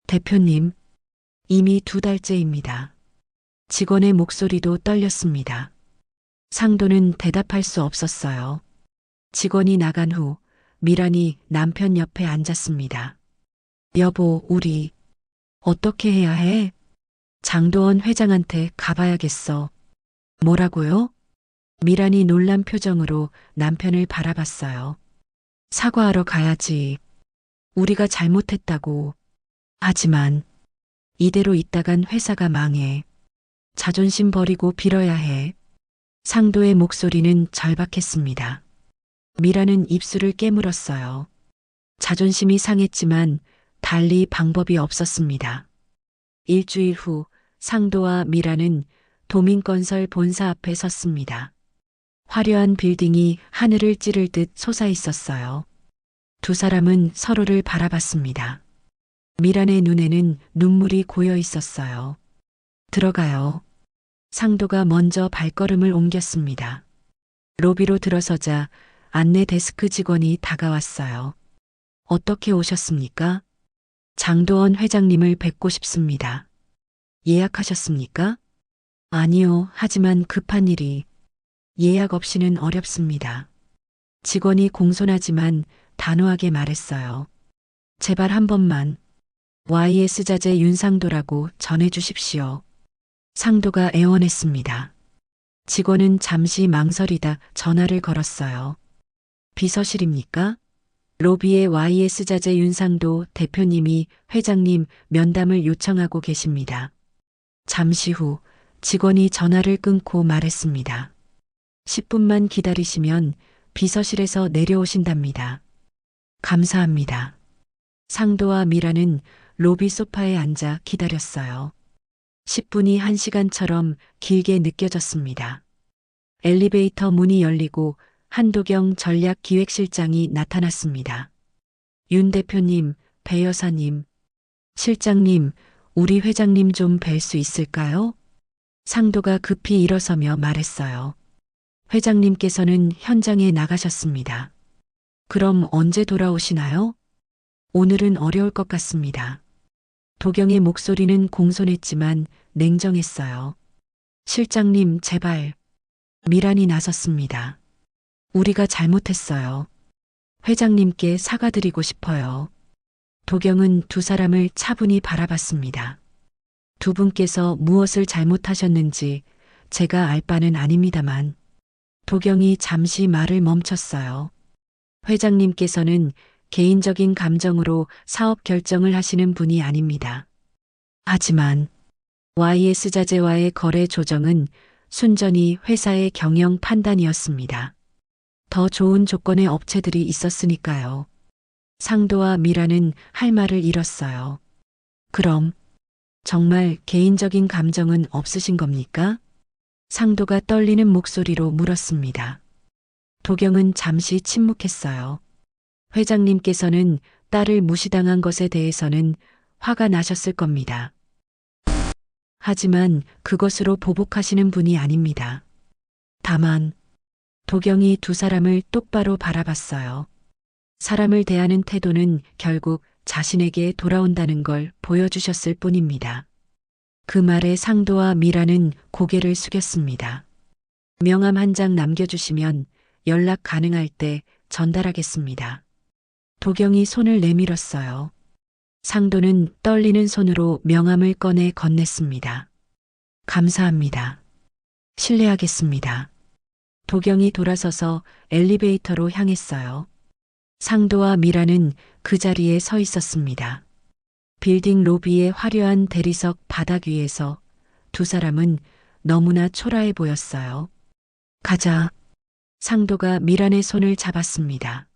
대표님, 이미 2달째입니다. 직원의 목소리도 떨렸습니다. 상도는 대답할 수 없었어요. 직원이 나간 후 미란이 남편 옆에 앉았습니다. 여보, 우리 어떻게 해야 해? 장도원 회장한테 가봐야겠어. 뭐라고요? 미란이 놀란 표정으로 남편을 바라봤어요. 사과하러 가야지. 우리가 잘못했다고. 하지만 이대로 있다간 회사가 망해. 자존심 버리고 빌어야 해. 상도의 목소리는 절박했습니다. 미라는 입술을 깨물었어요. 자존심이 상했지만 달리 방법이 없었습니다. 일주일 후 상도와 미라는 도민건설 본사 앞에 섰습니다. 화려한 빌딩이 하늘을 찌를 듯 솟아 있었어요. 두 사람은 서로를 바라봤습니다. 미란의 눈에는 눈물이 고여 있었어요. 들어가요. 상도가 먼저 발걸음을 옮겼습니다. 로비로 들어서자 안내 데스크 직원이 다가왔어요. 어떻게 오셨습니까? 장도원 회장님을 뵙고 싶습니다. 예약하셨습니까? 아니요, 하지만 급한 일이. 예약 없이는 어렵습니다. 직원이 공손하지만 단호하게 말했어요. 제발 한 번만. YS자재 윤상도라고 전해주십시오. 상도가 애원했습니다. 직원은 잠시 망설이다 전화를 걸었어요. 비서실입니까? 로비의 YS자재 윤상도 대표님이 회장님 면담을 요청하고 계십니다. 잠시 후 직원이 전화를 끊고 말했습니다. 10분만 기다리시면 비서실에서 내려오신답니다. 감사합니다. 상도와 미라는 로비 소파에 앉아 기다렸어요. 10분이 1시간처럼 길게 느껴졌습니다. 엘리베이터 문이 열리고 한도경 전략기획실장이 나타났습니다. 윤 대표님, 배 여사님, 실장님, 우리 회장님 좀 뵐 수 있을까요? 상도가 급히 일어서며 말했어요. 회장님께서는 현장에 나가셨습니다. 그럼 언제 돌아오시나요? 오늘은 어려울 것 같습니다. 도경의 목소리는 공손했지만 냉정했어요. 실장님, 제발. 미란이 나섰습니다. 우리가 잘못했어요. 회장님께 사과드리고 싶어요. 도경은 두 사람을 차분히 바라봤습니다. 두 분께서 무엇을 잘못하셨는지 제가 알 바는 아닙니다만. 도경이 잠시 말을 멈췄어요. 회장님께서는 개인적인 감정으로 사업 결정을 하시는 분이 아닙니다. 하지만 YS자재와의 거래 조정은 순전히 회사의 경영 판단이었습니다. 더 좋은 조건의 업체들이 있었으니까요. 상도와 미라는 할 말을 잃었어요. 그럼 정말 개인적인 감정은 없으신 겁니까? 상도가 떨리는 목소리로 물었습니다. 도경은 잠시 침묵했어요. 회장님께서는 딸을 무시당한 것에 대해서는 화가 나셨을 겁니다. 하지만 그것으로 보복하시는 분이 아닙니다. 다만 도경이 두 사람을 똑바로 바라봤어요. 사람을 대하는 태도는 결국 자신에게 돌아온다는 걸 보여주셨을 뿐입니다. 그 말에 상도와 미라는 고개를 숙였습니다. 명함 한 장 남겨주시면 연락 가능할 때 전달하겠습니다. 도경이 손을 내밀었어요. 상도는 떨리는 손으로 명함을 꺼내 건넸습니다. 감사합니다. 실례하겠습니다. 도경이 돌아서서 엘리베이터로 향했어요. 상도와 미라는 그 자리에 서 있었습니다. 빌딩 로비의 화려한 대리석 바닥 위에서 두 사람은 너무나 초라해 보였어요. 가자. 상도가 미란의 손을 잡았습니다.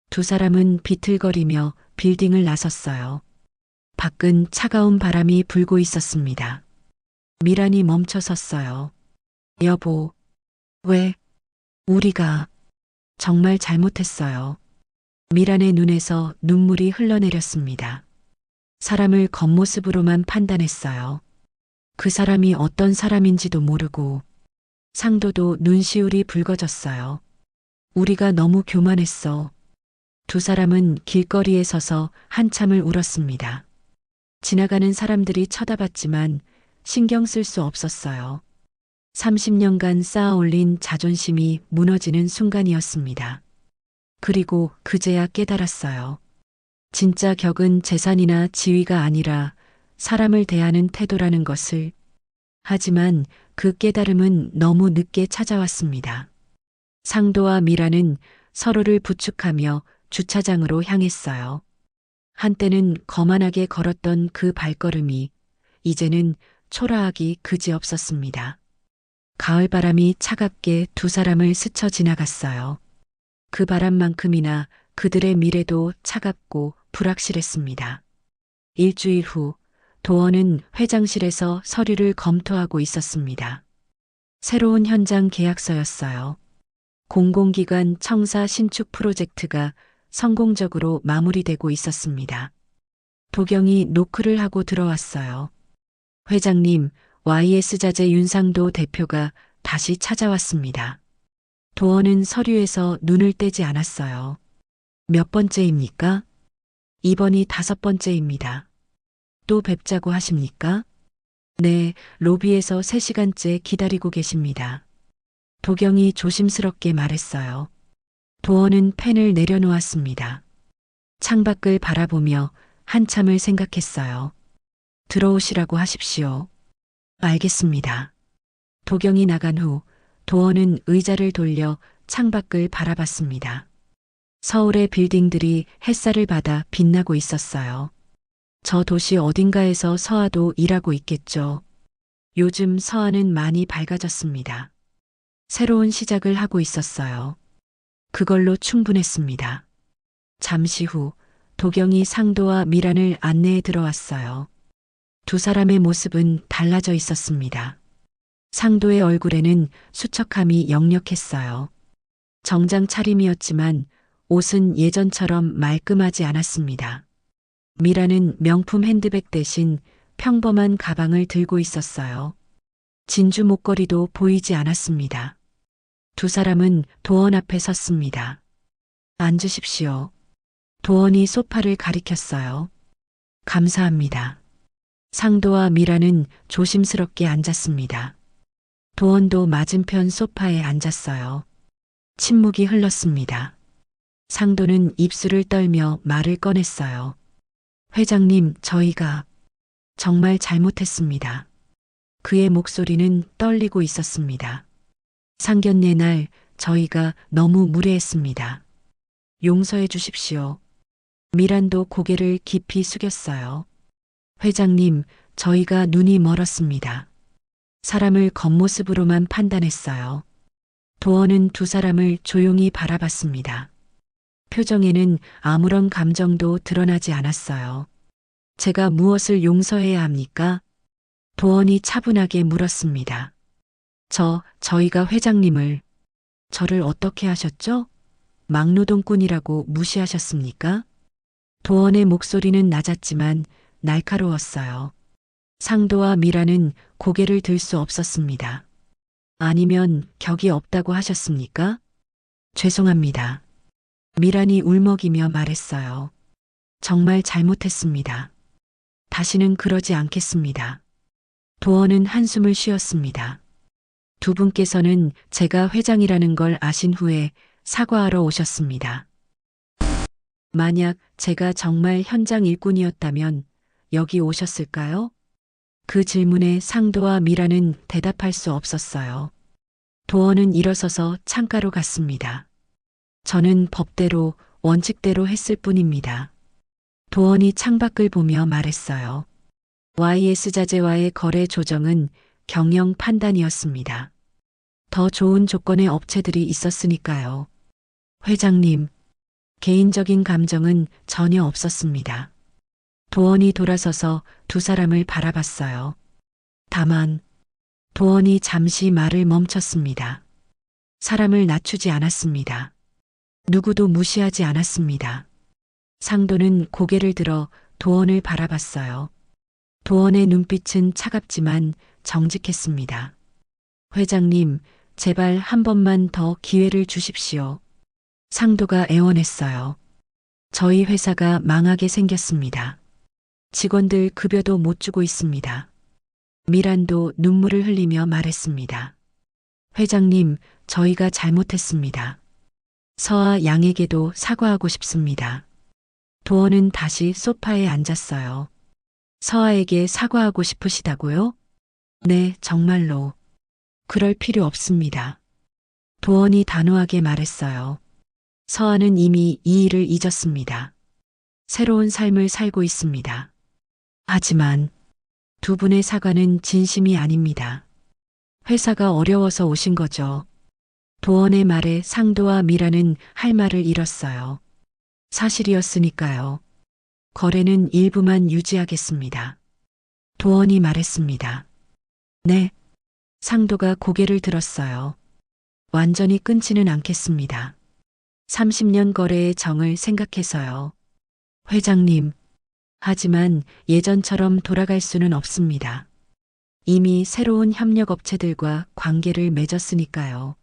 두 사람은 비틀거리며 빌딩을 나섰어요. 밖은 차가운 바람이 불고 있었습니다. 미란이 멈춰 섰어요. 여보, 왜? 우리가 정말 잘못했어요. 미란의 눈에서 눈물이 흘러내렸습니다. 사람을 겉모습으로만 판단했어요. 그 사람이 어떤 사람인지도 모르고. 상도도 눈시울이 붉어졌어요. 우리가 너무 교만했어. 두 사람은 길거리에 서서 한참을 울었습니다. 지나가는 사람들이 쳐다봤지만 신경 쓸 수 없었어요. 30년간 쌓아 올린 자존심이 무너지는 순간이었습니다. 그리고 그제야 깨달았어요. 진짜 격은 재산이나 지위가 아니라 사람을 대하는 태도라는 것을. 하지만 그 깨달음은 너무 늦게 찾아왔습니다. 상도와 미라는 서로를 부축하며 주차장으로 향했어요. 한때는 거만하게 걸었던 그 발걸음이 이제는 초라하기 그지없었습니다. 가을바람이 차갑게 두 사람을 스쳐 지나갔어요. 그 바람만큼이나 그들의 미래도 차갑고 불확실했습니다. 일주일 후 도원은 회장실에서 서류를 검토하고 있었습니다. 새로운 현장 계약서였어요. 공공기관 청사 신축 프로젝트가 성공적으로 마무리되고 있었습니다. 도경이 노크를 하고 들어왔어요. 회장님, YS자재 윤상도 대표가 다시 찾아왔습니다. 도원은 서류에서 눈을 떼지 않았어요. 몇 번째입니까? 이번이 5번째입니다. 또 뵙자고 하십니까? 네, 로비에서 3시간째 기다리고 계십니다. 도경이 조심스럽게 말했어요. 도원은 펜을 내려놓았습니다. 창밖을 바라보며 한참을 생각했어요. 들어오시라고 하십시오. 알겠습니다. 도경이 나간 후 도원은 의자를 돌려 창밖을 바라봤습니다. 서울의 빌딩들이 햇살을 받아 빛나고 있었어요. 저 도시 어딘가에서 서아도 일하고 있겠죠. 요즘 서아는 많이 밝아졌습니다. 새로운 시작을 하고 있었어요. 그걸로 충분했습니다. 잠시 후 도경이 상도와 미란을 안내해 들어왔어요. 두 사람의 모습은 달라져 있었습니다. 상도의 얼굴에는 수척함이 역력했어요. 정장 차림이었지만 옷은 예전처럼 말끔하지 않았습니다. 미라는 명품 핸드백 대신 평범한 가방을 들고 있었어요. 진주 목걸이도 보이지 않았습니다. 두 사람은 도원 앞에 섰습니다. 앉으십시오. 도원이 소파를 가리켰어요. 감사합니다. 상도와 미라는 조심스럽게 앉았습니다. 도원도 맞은편 소파에 앉았어요. 침묵이 흘렀습니다. 상도는 입술을 떨며 말을 꺼냈어요. 회장님, 저희가 정말 잘못했습니다. 그의 목소리는 떨리고 있었습니다. 상견례 날 저희가 너무 무례했습니다. 용서해 주십시오. 미란도 고개를 깊이 숙였어요. 회장님, 저희가 눈이 멀었습니다. 사람을 겉모습으로만 판단했어요. 도원은 두 사람을 조용히 바라봤습니다. 표정에는 아무런 감정도 드러나지 않았어요. 제가 무엇을 용서해야 합니까? 도원이 차분하게 물었습니다. 저희가 회장님을, 저를 어떻게 하셨죠? 막노동꾼이라고 무시하셨습니까? 도원의 목소리는 낮았지만 날카로웠어요. 상도와 미라는 고개를 들 수 없었습니다. 아니면 격이 없다고 하셨습니까? 죄송합니다. 미란이 울먹이며 말했어요. 정말 잘못했습니다. 다시는 그러지 않겠습니다. 도원은 한숨을 쉬었습니다. 두 분께서는 제가 회장이라는 걸 아신 후에 사과하러 오셨습니다. 만약 제가 정말 현장 일꾼이었다면 여기 오셨을까요? 그 질문에 상도와 미라는 대답할 수 없었어요. 도원은 일어서서 창가로 갔습니다. 저는 법대로, 원칙대로 했을 뿐입니다. 도원이 창밖을 보며 말했어요. YS자재와의 거래 조정은 경영 판단이었습니다. 더 좋은 조건의 업체들이 있었으니까요. 회장님, 개인적인 감정은 전혀 없었습니다. 도원이 돌아서서 두 사람을 바라봤어요. 다만, 도원이 잠시 말을 멈췄습니다. 사람을 낮추지 않았습니다. 누구도 무시하지 않았습니다. 상도는 고개를 들어 도원을 바라봤어요. 도원의 눈빛은 차갑지만 정직했습니다. 회장님, 제발 한 번만 더 기회를 주십시오. 상도가 애원했어요. 저희 회사가 망하게 생겼습니다. 직원들 급여도 못 주고 있습니다. 미란도 눈물을 흘리며 말했습니다. 회장님, 저희가 잘못했습니다. 서아 양에게도 사과하고 싶습니다. 도원은 다시 소파에 앉았어요. 서아에게 사과하고 싶으시다고요? 네, 정말로. 그럴 필요 없습니다. 도원이 단호하게 말했어요. 서아는 이미 이 일을 잊었습니다. 새로운 삶을 살고 있습니다. 하지만 두 분의 사과는 진심이 아닙니다. 회사가 어려워서 오신 거죠. 도원의 말에 상도와 미라는 할 말을 잃었어요. 사실이었으니까요. 거래는 일부만 유지하겠습니다. 도원이 말했습니다. 네. 상도가 고개를 들었어요. 완전히 끊지는 않겠습니다. 30년 거래의 정을 생각해서요. 회장님, 하지만 예전처럼 돌아갈 수는 없습니다. 이미 새로운 협력업체들과 관계를 맺었으니까요.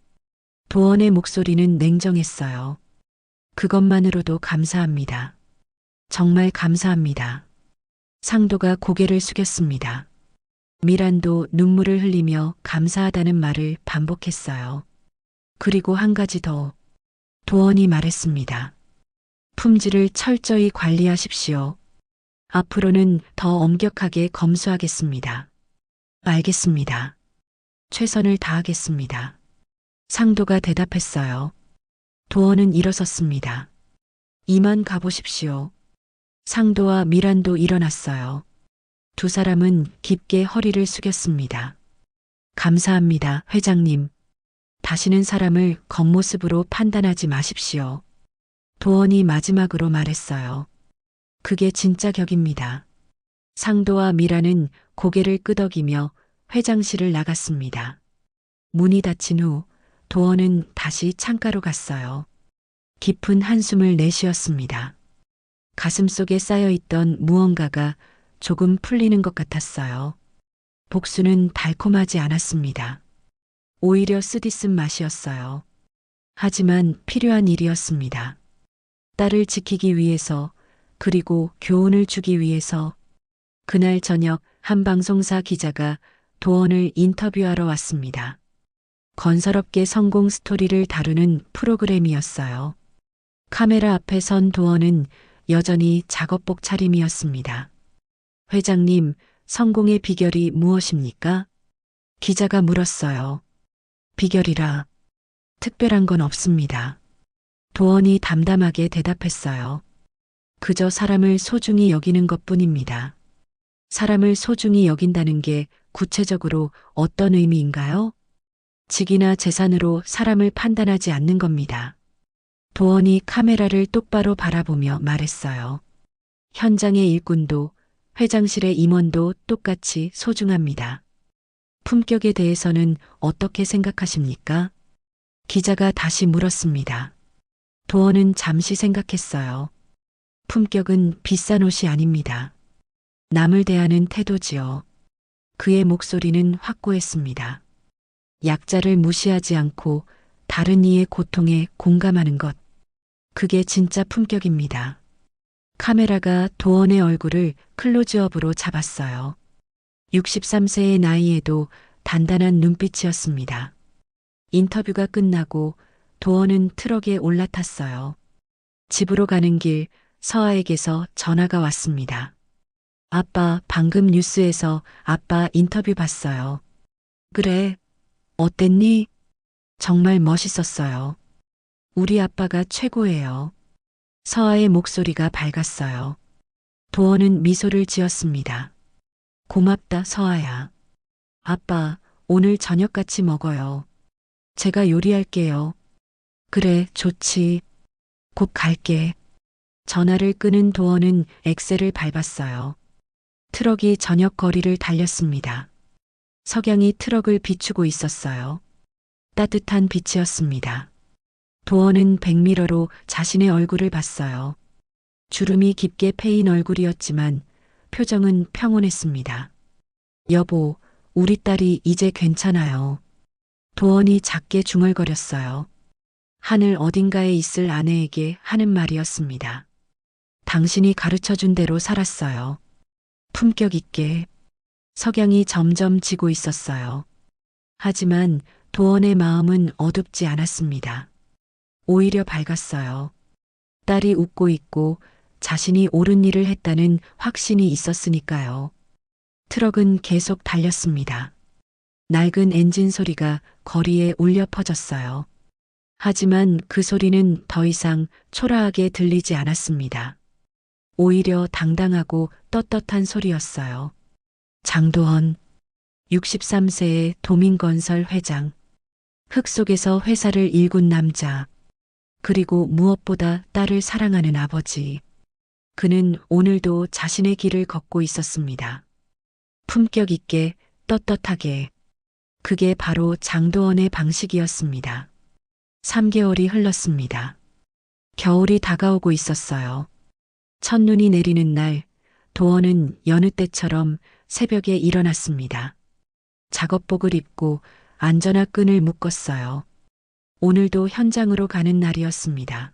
도원의 목소리는 냉정했어요. 그것만으로도 감사합니다. 정말 감사합니다. 상도가 고개를 숙였습니다. 미란도 눈물을 흘리며 감사하다는 말을 반복했어요. 그리고 한 가지 더. 도원이 말했습니다. 품질을 철저히 관리하십시오. 앞으로는 더 엄격하게 검수하겠습니다. 알겠습니다. 최선을 다하겠습니다. 상도가 대답했어요. 도원은 일어섰습니다. 이만 가보십시오. 상도와 미란도 일어났어요. 두 사람은 깊게 허리를 숙였습니다. 감사합니다, 회장님. 다시는 사람을 겉모습으로 판단하지 마십시오. 도원이 마지막으로 말했어요. 그게 진짜 격입니다. 상도와 미라는 고개를 끄덕이며 회장실을 나갔습니다. 문이 닫힌 후 도원은 다시 창가로 갔어요. 깊은 한숨을 내쉬었습니다. 가슴속에 쌓여있던 무언가가 조금 풀리는 것 같았어요. 복수는 달콤하지 않았습니다. 오히려 쓰디쓴 맛이었어요. 하지만 필요한 일이었습니다. 딸을 지키기 위해서, 그리고 교훈을 주기 위해서. 그날 저녁 한 방송사 기자가 도원을 인터뷰하러 왔습니다. 건설업계 성공 스토리를 다루는 프로그램이었어요. 카메라 앞에 선 도원은 여전히 작업복 차림이었습니다. 회장님, 성공의 비결이 무엇입니까? 기자가 물었어요. 비결이라 특별한 건 없습니다. 도원이 담담하게 대답했어요. 그저 사람을 소중히 여기는 것뿐입니다. 사람을 소중히 여긴다는 게 구체적으로 어떤 의미인가요? 직이나 재산으로 사람을 판단하지 않는 겁니다. 도원이 카메라를 똑바로 바라보며 말했어요. 현장의 일꾼도 회장실의 임원도 똑같이 소중합니다. 품격에 대해서는 어떻게 생각하십니까? 기자가 다시 물었습니다. 도원은 잠시 생각했어요. 품격은 비싼 옷이 아닙니다. 남을 대하는 태도지요. 그의 목소리는 확고했습니다. 약자를 무시하지 않고 다른 이의 고통에 공감하는 것. 그게 진짜 품격입니다. 카메라가 도원의 얼굴을 클로즈업으로 잡았어요. 63세의 나이에도 단단한 눈빛이었습니다. 인터뷰가 끝나고 도원은 트럭에 올라탔어요. 집으로 가는 길 서아에게서 전화가 왔습니다. 아빠, 방금 뉴스에서 아빠 인터뷰 봤어요. 그래, 어땠니? 정말 멋있었어요. 우리 아빠가 최고예요. 서아의 목소리가 밝았어요. 도원은 미소를 지었습니다. 고맙다, 서아야. 아빠, 오늘 저녁 같이 먹어요. 제가 요리할게요. 그래, 좋지. 곧 갈게. 전화를 끄는 도원은 엑셀을 밟았어요. 트럭이 저녁 거리를 달렸습니다. 석양이 트럭을 비추고 있었어요. 따뜻한 빛이었습니다. 도원은 백미러로 자신의 얼굴을 봤어요. 주름이 깊게 패인 얼굴이었지만 표정은 평온했습니다. 여보, 우리 딸이 이제 괜찮아요. 도원이 작게 중얼거렸어요. 하늘 어딘가에 있을 아내에게 하는 말이었습니다. 당신이 가르쳐준 대로 살았어요. 품격 있게. 석양이 점점 지고 있었어요. 하지만 도원의 마음은 어둡지 않았습니다. 오히려 밝았어요. 딸이 웃고 있고 자신이 옳은 일을 했다는 확신이 있었으니까요. 트럭은 계속 달렸습니다. 낡은 엔진 소리가 거리에 울려 퍼졌어요. 하지만 그 소리는 더 이상 초라하게 들리지 않았습니다. 오히려 당당하고 떳떳한 소리였어요. 장도원, 63세의 도민건설 회장, 흙 속에서 회사를 일군 남자, 그리고 무엇보다 딸을 사랑하는 아버지. 그는 오늘도 자신의 길을 걷고 있었습니다. 품격 있게, 떳떳하게. 그게 바로 장도원의 방식이었습니다. 3개월이 흘렀습니다. 겨울이 다가오고 있었어요. 첫눈이 내리는 날, 도원은 여느 때처럼 새벽에 일어났습니다. 작업복을 입고 안전화 끈을 묶었어요. 오늘도 현장으로 가는 날이었습니다.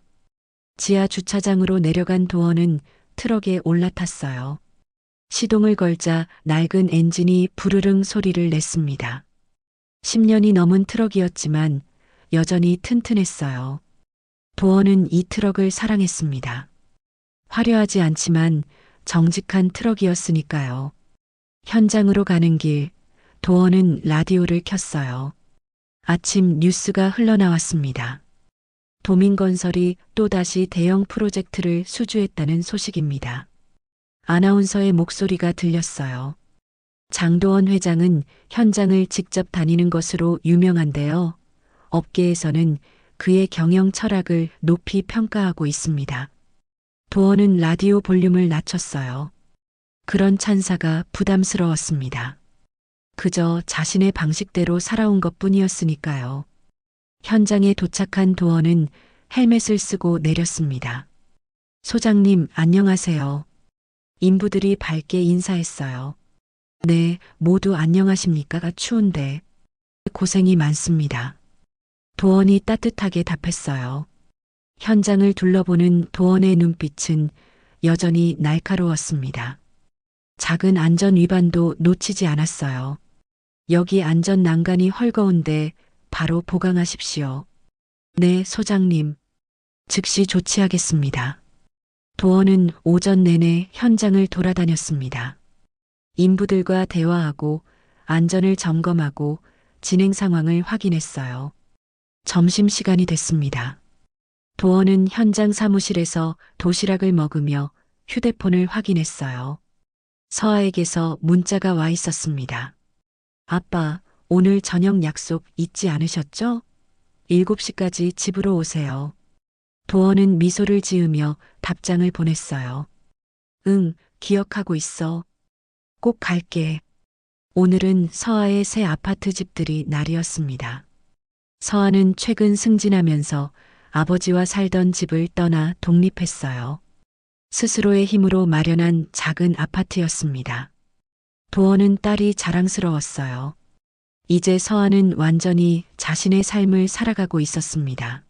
지하 주차장으로 내려간 도원은 트럭에 올라탔어요. 시동을 걸자 낡은 엔진이 부르릉 소리를 냈습니다. 10년이 넘은 트럭이었지만 여전히 튼튼했어요. 도원은 이 트럭을 사랑했습니다. 화려하지 않지만 정직한 트럭이었으니까요. 현장으로 가는 길, 도어는 라디오를 켰어요. 아침 뉴스가 흘러나왔습니다. 도민건설이 또다시 대형 프로젝트를 수주했다는 소식입니다. 아나운서의 목소리가 들렸어요. 장도원 회장은 현장을 직접 다니는 것으로 유명한데요. 업계에서는 그의 경영 철학을 높이 평가하고 있습니다. 도어는 라디오 볼륨을 낮췄어요. 그런 찬사가 부담스러웠습니다. 그저 자신의 방식대로 살아온 것뿐이었으니까요. 현장에 도착한 도어는 헬멧을 쓰고 내렸습니다. 소장님, 안녕하세요. 인부들이 밝게 인사했어요. 네, 모두 안녕하십니까? 추운데. 고생이 많습니다. 도원이 따뜻하게 답했어요. 현장을 둘러보는 도원의 눈빛은 여전히 날카로웠습니다. 작은 안전 위반도 놓치지 않았어요. 여기 안전 난간이 헐거운데 바로 보강하십시오. 네, 소장님. 즉시 조치하겠습니다. 도원은 오전 내내 현장을 돌아다녔습니다. 인부들과 대화하고 안전을 점검하고 진행 상황을 확인했어요. 점심시간이 됐습니다. 도원은 현장 사무실에서 도시락을 먹으며 휴대폰을 확인했어요. 서아에게서 문자가 와 있었습니다. 아빠, 오늘 저녁 약속 잊지 않으셨죠? 7시까지 집으로 오세요. 도원은 미소를 지으며 답장을 보냈어요. 응, 기억하고 있어. 꼭 갈게. 오늘은 서아의 새 아파트 집들이 날이었습니다. 서아는 최근 승진하면서 아버지와 살던 집을 떠나 독립했어요. 스스로의 힘으로 마련한 작은 아파트였습니다. 도원은 딸이 자랑스러웠어요. 이제 서아는 완전히 자신의 삶을 살아가고 있었습니다.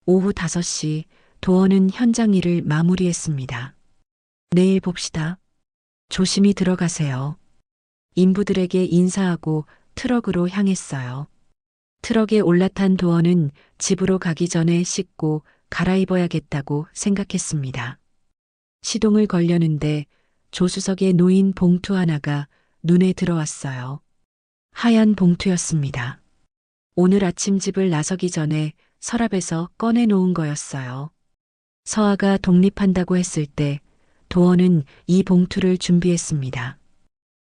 오후 5시 도원은 현장 일을 마무리했습니다. 내일 봅시다. 조심히 들어가세요. 인부들에게 인사하고 트럭으로 향했어요. 트럭에 올라탄 도원은 집으로 가기 전에 씻고 갈아입어야겠다고 생각했습니다. 시동을 걸려는데 조수석에 놓인 봉투 하나가 눈에 들어왔어요. 하얀 봉투였습니다. 오늘 아침 집을 나서기 전에 서랍에서 꺼내놓은 거였어요. 서아가 독립한다고 했을 때 도원은 이 봉투를 준비했습니다.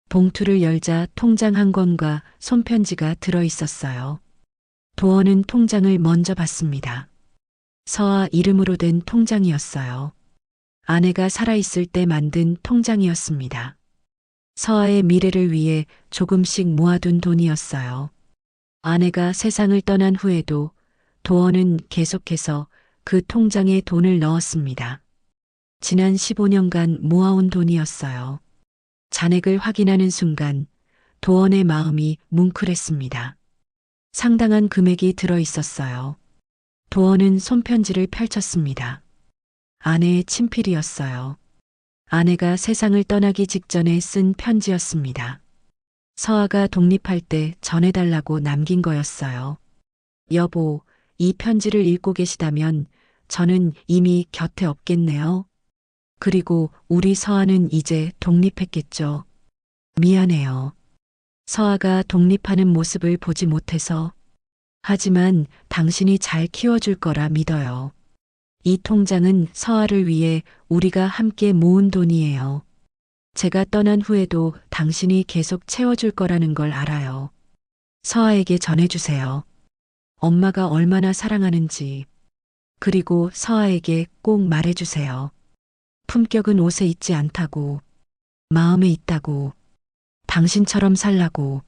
봉투를 열자 통장 한 권과 손편지가 들어 있었어요. 도원은 통장을 먼저 봤습니다. 서아 이름으로 된 통장이었어요. 아내가 살아있을 때 만든 통장이었습니다. 서아의 미래를 위해 조금씩 모아둔 돈이었어요. 아내가 세상을 떠난 후에도 도원은 계속해서 그 통장에 돈을 넣었습니다. 지난 15년간 모아온 돈이었어요. 잔액을 확인하는 순간 도원의 마음이 뭉클했습니다. 상당한 금액이 들어 있었어요. 도원은 손편지를 펼쳤습니다. 아내의 친필이었어요. 아내가 세상을 떠나기 직전에 쓴 편지였습니다. 서아가 독립할 때 전해달라고 남긴 거였어요. 여보, 이 편지를 읽고 계시다면 저는 이미 곁에 없겠네요. 그리고 우리 서아는 이제 독립했겠죠. 미안해요. 서아가 독립하는 모습을 보지 못해서. 하지만 당신이 잘 키워줄 거라 믿어요. 이 통장은 서아를 위해 우리가 함께 모은 돈이에요. 제가 떠난 후에도 당신이 계속 채워줄 거라는 걸 알아요. 서아에게 전해주세요. 엄마가 얼마나 사랑하는지. 그리고 서아에게 꼭 말해주세요. 품격은 옷에 있지 않다고. 마음에 있다고. 당신처럼 살라고.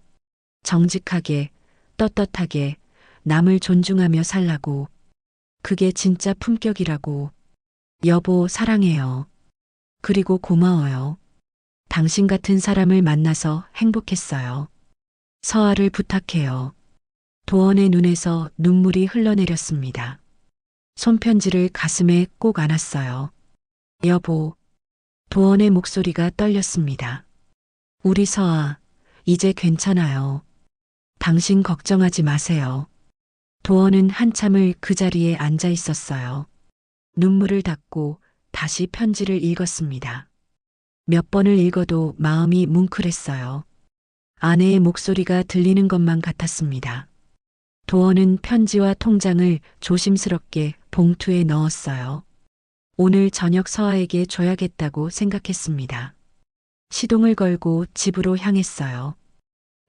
정직하게, 떳떳하게, 남을 존중하며 살라고. 그게 진짜 품격이라고. 여보, 사랑해요. 그리고 고마워요. 당신 같은 사람을 만나서 행복했어요. 서아를 부탁해요. 도원의 눈에서 눈물이 흘러내렸습니다. 손편지를 가슴에 꼭 안았어요. 여보. 도원의 목소리가 떨렸습니다. 우리 서아, 이제 괜찮아요. 당신 걱정하지 마세요. 도원은 한참을 그 자리에 앉아 있었어요. 눈물을 닦고 다시 편지를 읽었습니다. 몇 번을 읽어도 마음이 뭉클했어요. 아내의 목소리가 들리는 것만 같았습니다. 도원은 편지와 통장을 조심스럽게 봉투에 넣었어요. 오늘 저녁 서아에게 줘야겠다고 생각했습니다. 시동을 걸고 집으로 향했어요.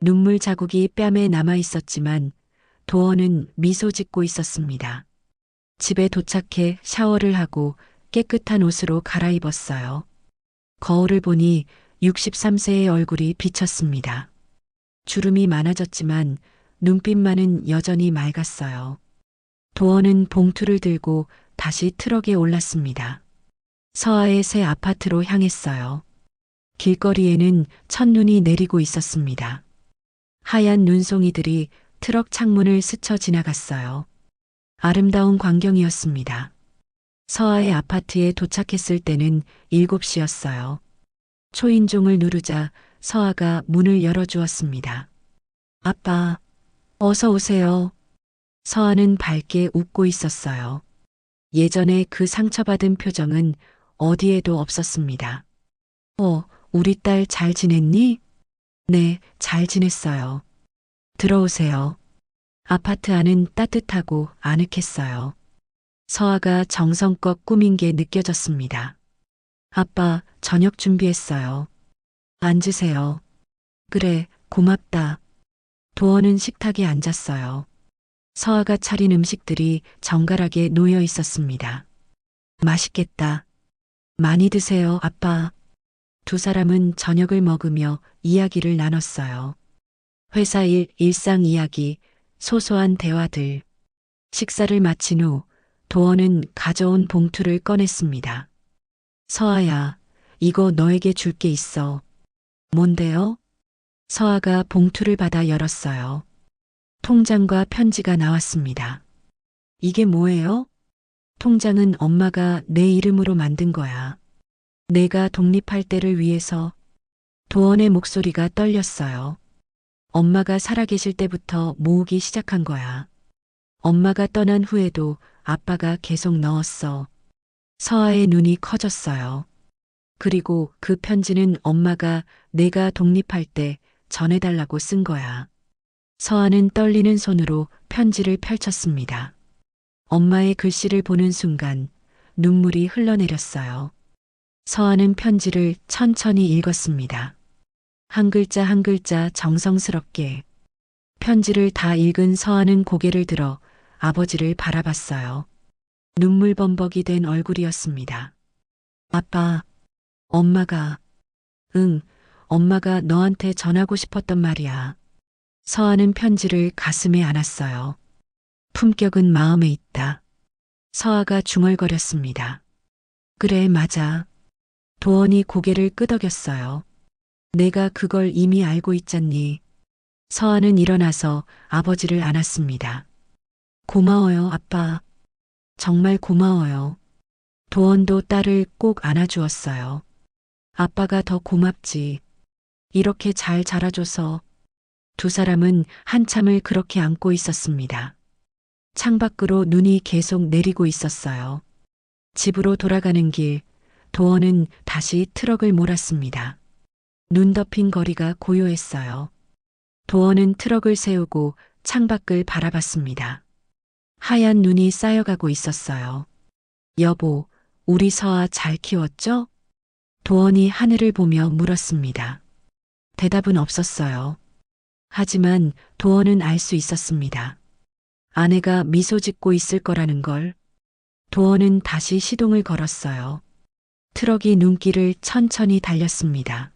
눈물 자국이 뺨에 남아 있었지만 도원은 미소 짓고 있었습니다. 집에 도착해 샤워를 하고 깨끗한 옷으로 갈아입었어요. 거울을 보니 63세의 얼굴이 비쳤습니다. 주름이 많아졌지만 눈빛만은 여전히 맑았어요. 도원은 봉투를 들고 다시 트럭에 올랐습니다. 서아의 새 아파트로 향했어요. 길거리에는 첫눈이 내리고 있었습니다. 하얀 눈송이들이 트럭 창문을 스쳐 지나갔어요. 아름다운 광경이었습니다. 서아의 아파트에 도착했을 때는 7시였어요. 초인종을 누르자 서아가 문을 열어주었습니다. 아빠, 어서 오세요. 서아는 밝게 웃고 있었어요. 예전에 그 상처받은 표정은 어디에도 없었습니다. 우리 딸 잘 지냈니? 네, 잘 지냈어요. 들어오세요. 아파트 안은 따뜻하고 아늑했어요. 서아가 정성껏 꾸민 게 느껴졌습니다. 아빠, 저녁 준비했어요. 앉으세요. 그래, 고맙다. 도원은 식탁에 앉았어요. 서아가 차린 음식들이 정갈하게 놓여 있었습니다. 맛있겠다. 많이 드세요, 아빠. 두 사람은 저녁을 먹으며 이야기를 나눴어요. 회사 일, 일상 이야기, 소소한 대화들. 식사를 마친 후 도원은 가져온 봉투를 꺼냈습니다. 서아야, 이거 너에게 줄 게 있어. 뭔데요? 서아가 봉투를 받아 열었어요. 통장과 편지가 나왔습니다. 이게 뭐예요? 통장은 엄마가 내 이름으로 만든 거야. 내가 독립할 때를 위해서. 도원의 목소리가 떨렸어요. 엄마가 살아계실 때부터 모으기 시작한 거야. 엄마가 떠난 후에도 아빠가 계속 넣었어. 서아의 눈이 커졌어요. 그리고 그 편지는 엄마가 내가 독립할 때 전해달라고 쓴 거야. 서아는 떨리는 손으로 편지를 펼쳤습니다. 엄마의 글씨를 보는 순간 눈물이 흘러내렸어요. 서아는 편지를 천천히 읽었습니다. 한 글자 한 글자 정성스럽게. 편지를 다 읽은 서아는 고개를 들어 아버지를 바라봤어요. 눈물 범벅이 된 얼굴이었습니다. 아빠, 엄마가, 엄마가 너한테 전하고 싶었던 말이야. 서아는 편지를 가슴에 안았어요. 품격은 마음에 있다. 서아가 중얼거렸습니다. 그래, 맞아. 도원이 고개를 끄덕였어요. 내가 그걸 이미 알고 있잖니. 서아는 일어나서 아버지를 안았습니다. 고마워요, 아빠. 정말 고마워요. 도원도 딸을 꼭 안아주었어요. 아빠가 더 고맙지. 이렇게 잘 자라줘서. 두 사람은 한참을 그렇게 안고 있었습니다. 창밖으로 눈이 계속 내리고 있었어요. 집으로 돌아가는 길, 도원은 다시 트럭을 몰았습니다. 눈 덮인 거리가 고요했어요. 도원은 트럭을 세우고 창밖을 바라봤습니다. 하얀 눈이 쌓여가고 있었어요. 여보, 우리 서아 잘 키웠죠? 도원이 하늘을 보며 물었습니다. 대답은 없었어요. 하지만 도원은 알 수 있었습니다. 아내가 미소 짓고 있을 거라는 걸. 도원은 다시 시동을 걸었어요. 트럭이 눈길을 천천히 달렸습니다.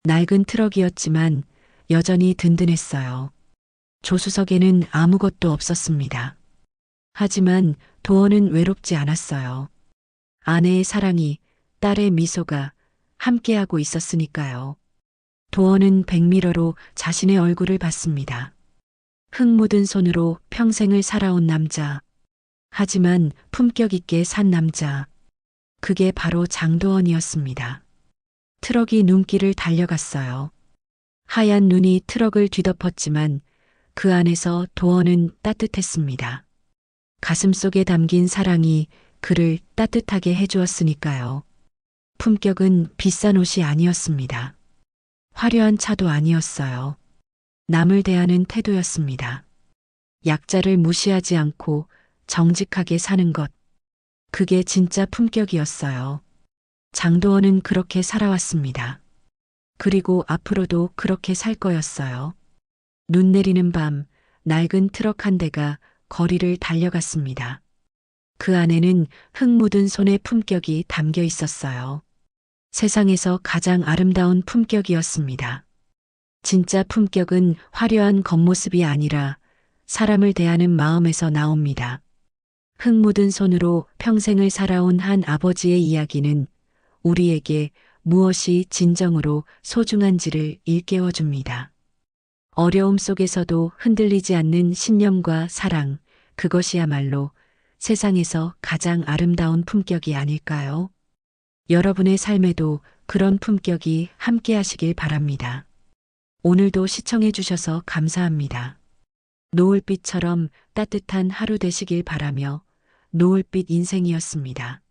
낡은 트럭이었지만 여전히 든든했어요. 조수석에는 아무것도 없었습니다. 하지만 도원은 외롭지 않았어요. 아내의 사랑이, 딸의 미소가 함께하고 있었으니까요. 도원은 백미러로 자신의 얼굴을 봤습니다. 흙 묻은 손으로 평생을 살아온 남자. 하지만 품격 있게 산 남자. 그게 바로 장도원이었습니다. 트럭이 눈길을 달려갔어요. 하얀 눈이 트럭을 뒤덮었지만 그 안에서 도원은 따뜻했습니다. 가슴속에 담긴 사랑이 그를 따뜻하게 해주었으니까요. 품격은 비싼 옷이 아니었습니다. 화려한 차도 아니었어요. 남을 대하는 태도였습니다. 약자를 무시하지 않고 정직하게 사는 것. 그게 진짜 품격이었어요. 장도원은 그렇게 살아왔습니다. 그리고 앞으로도 그렇게 살 거였어요. 눈 내리는 밤, 낡은 트럭 한 대가 거리를 달려갔습니다. 그 안에는 흙 묻은 손의 품격이 담겨 있었어요. 세상에서 가장 아름다운 품격이었습니다. 진짜 품격은 화려한 겉모습이 아니라 사람을 대하는 마음에서 나옵니다. 흙 묻은 손으로 평생을 살아온 한 아버지의 이야기는 우리에게 무엇이 진정으로 소중한지를 일깨워 줍니다. 어려움 속에서도 흔들리지 않는 신념과 사랑, 그것이야말로 세상에서 가장 아름다운 품격이 아닐까요? 여러분의 삶에도 그런 품격이 함께 하시길 바랍니다. 오늘도 시청해 주셔서 감사합니다. 노을빛처럼 따뜻한 하루 되시길 바라며 노을빛 인생이었습니다.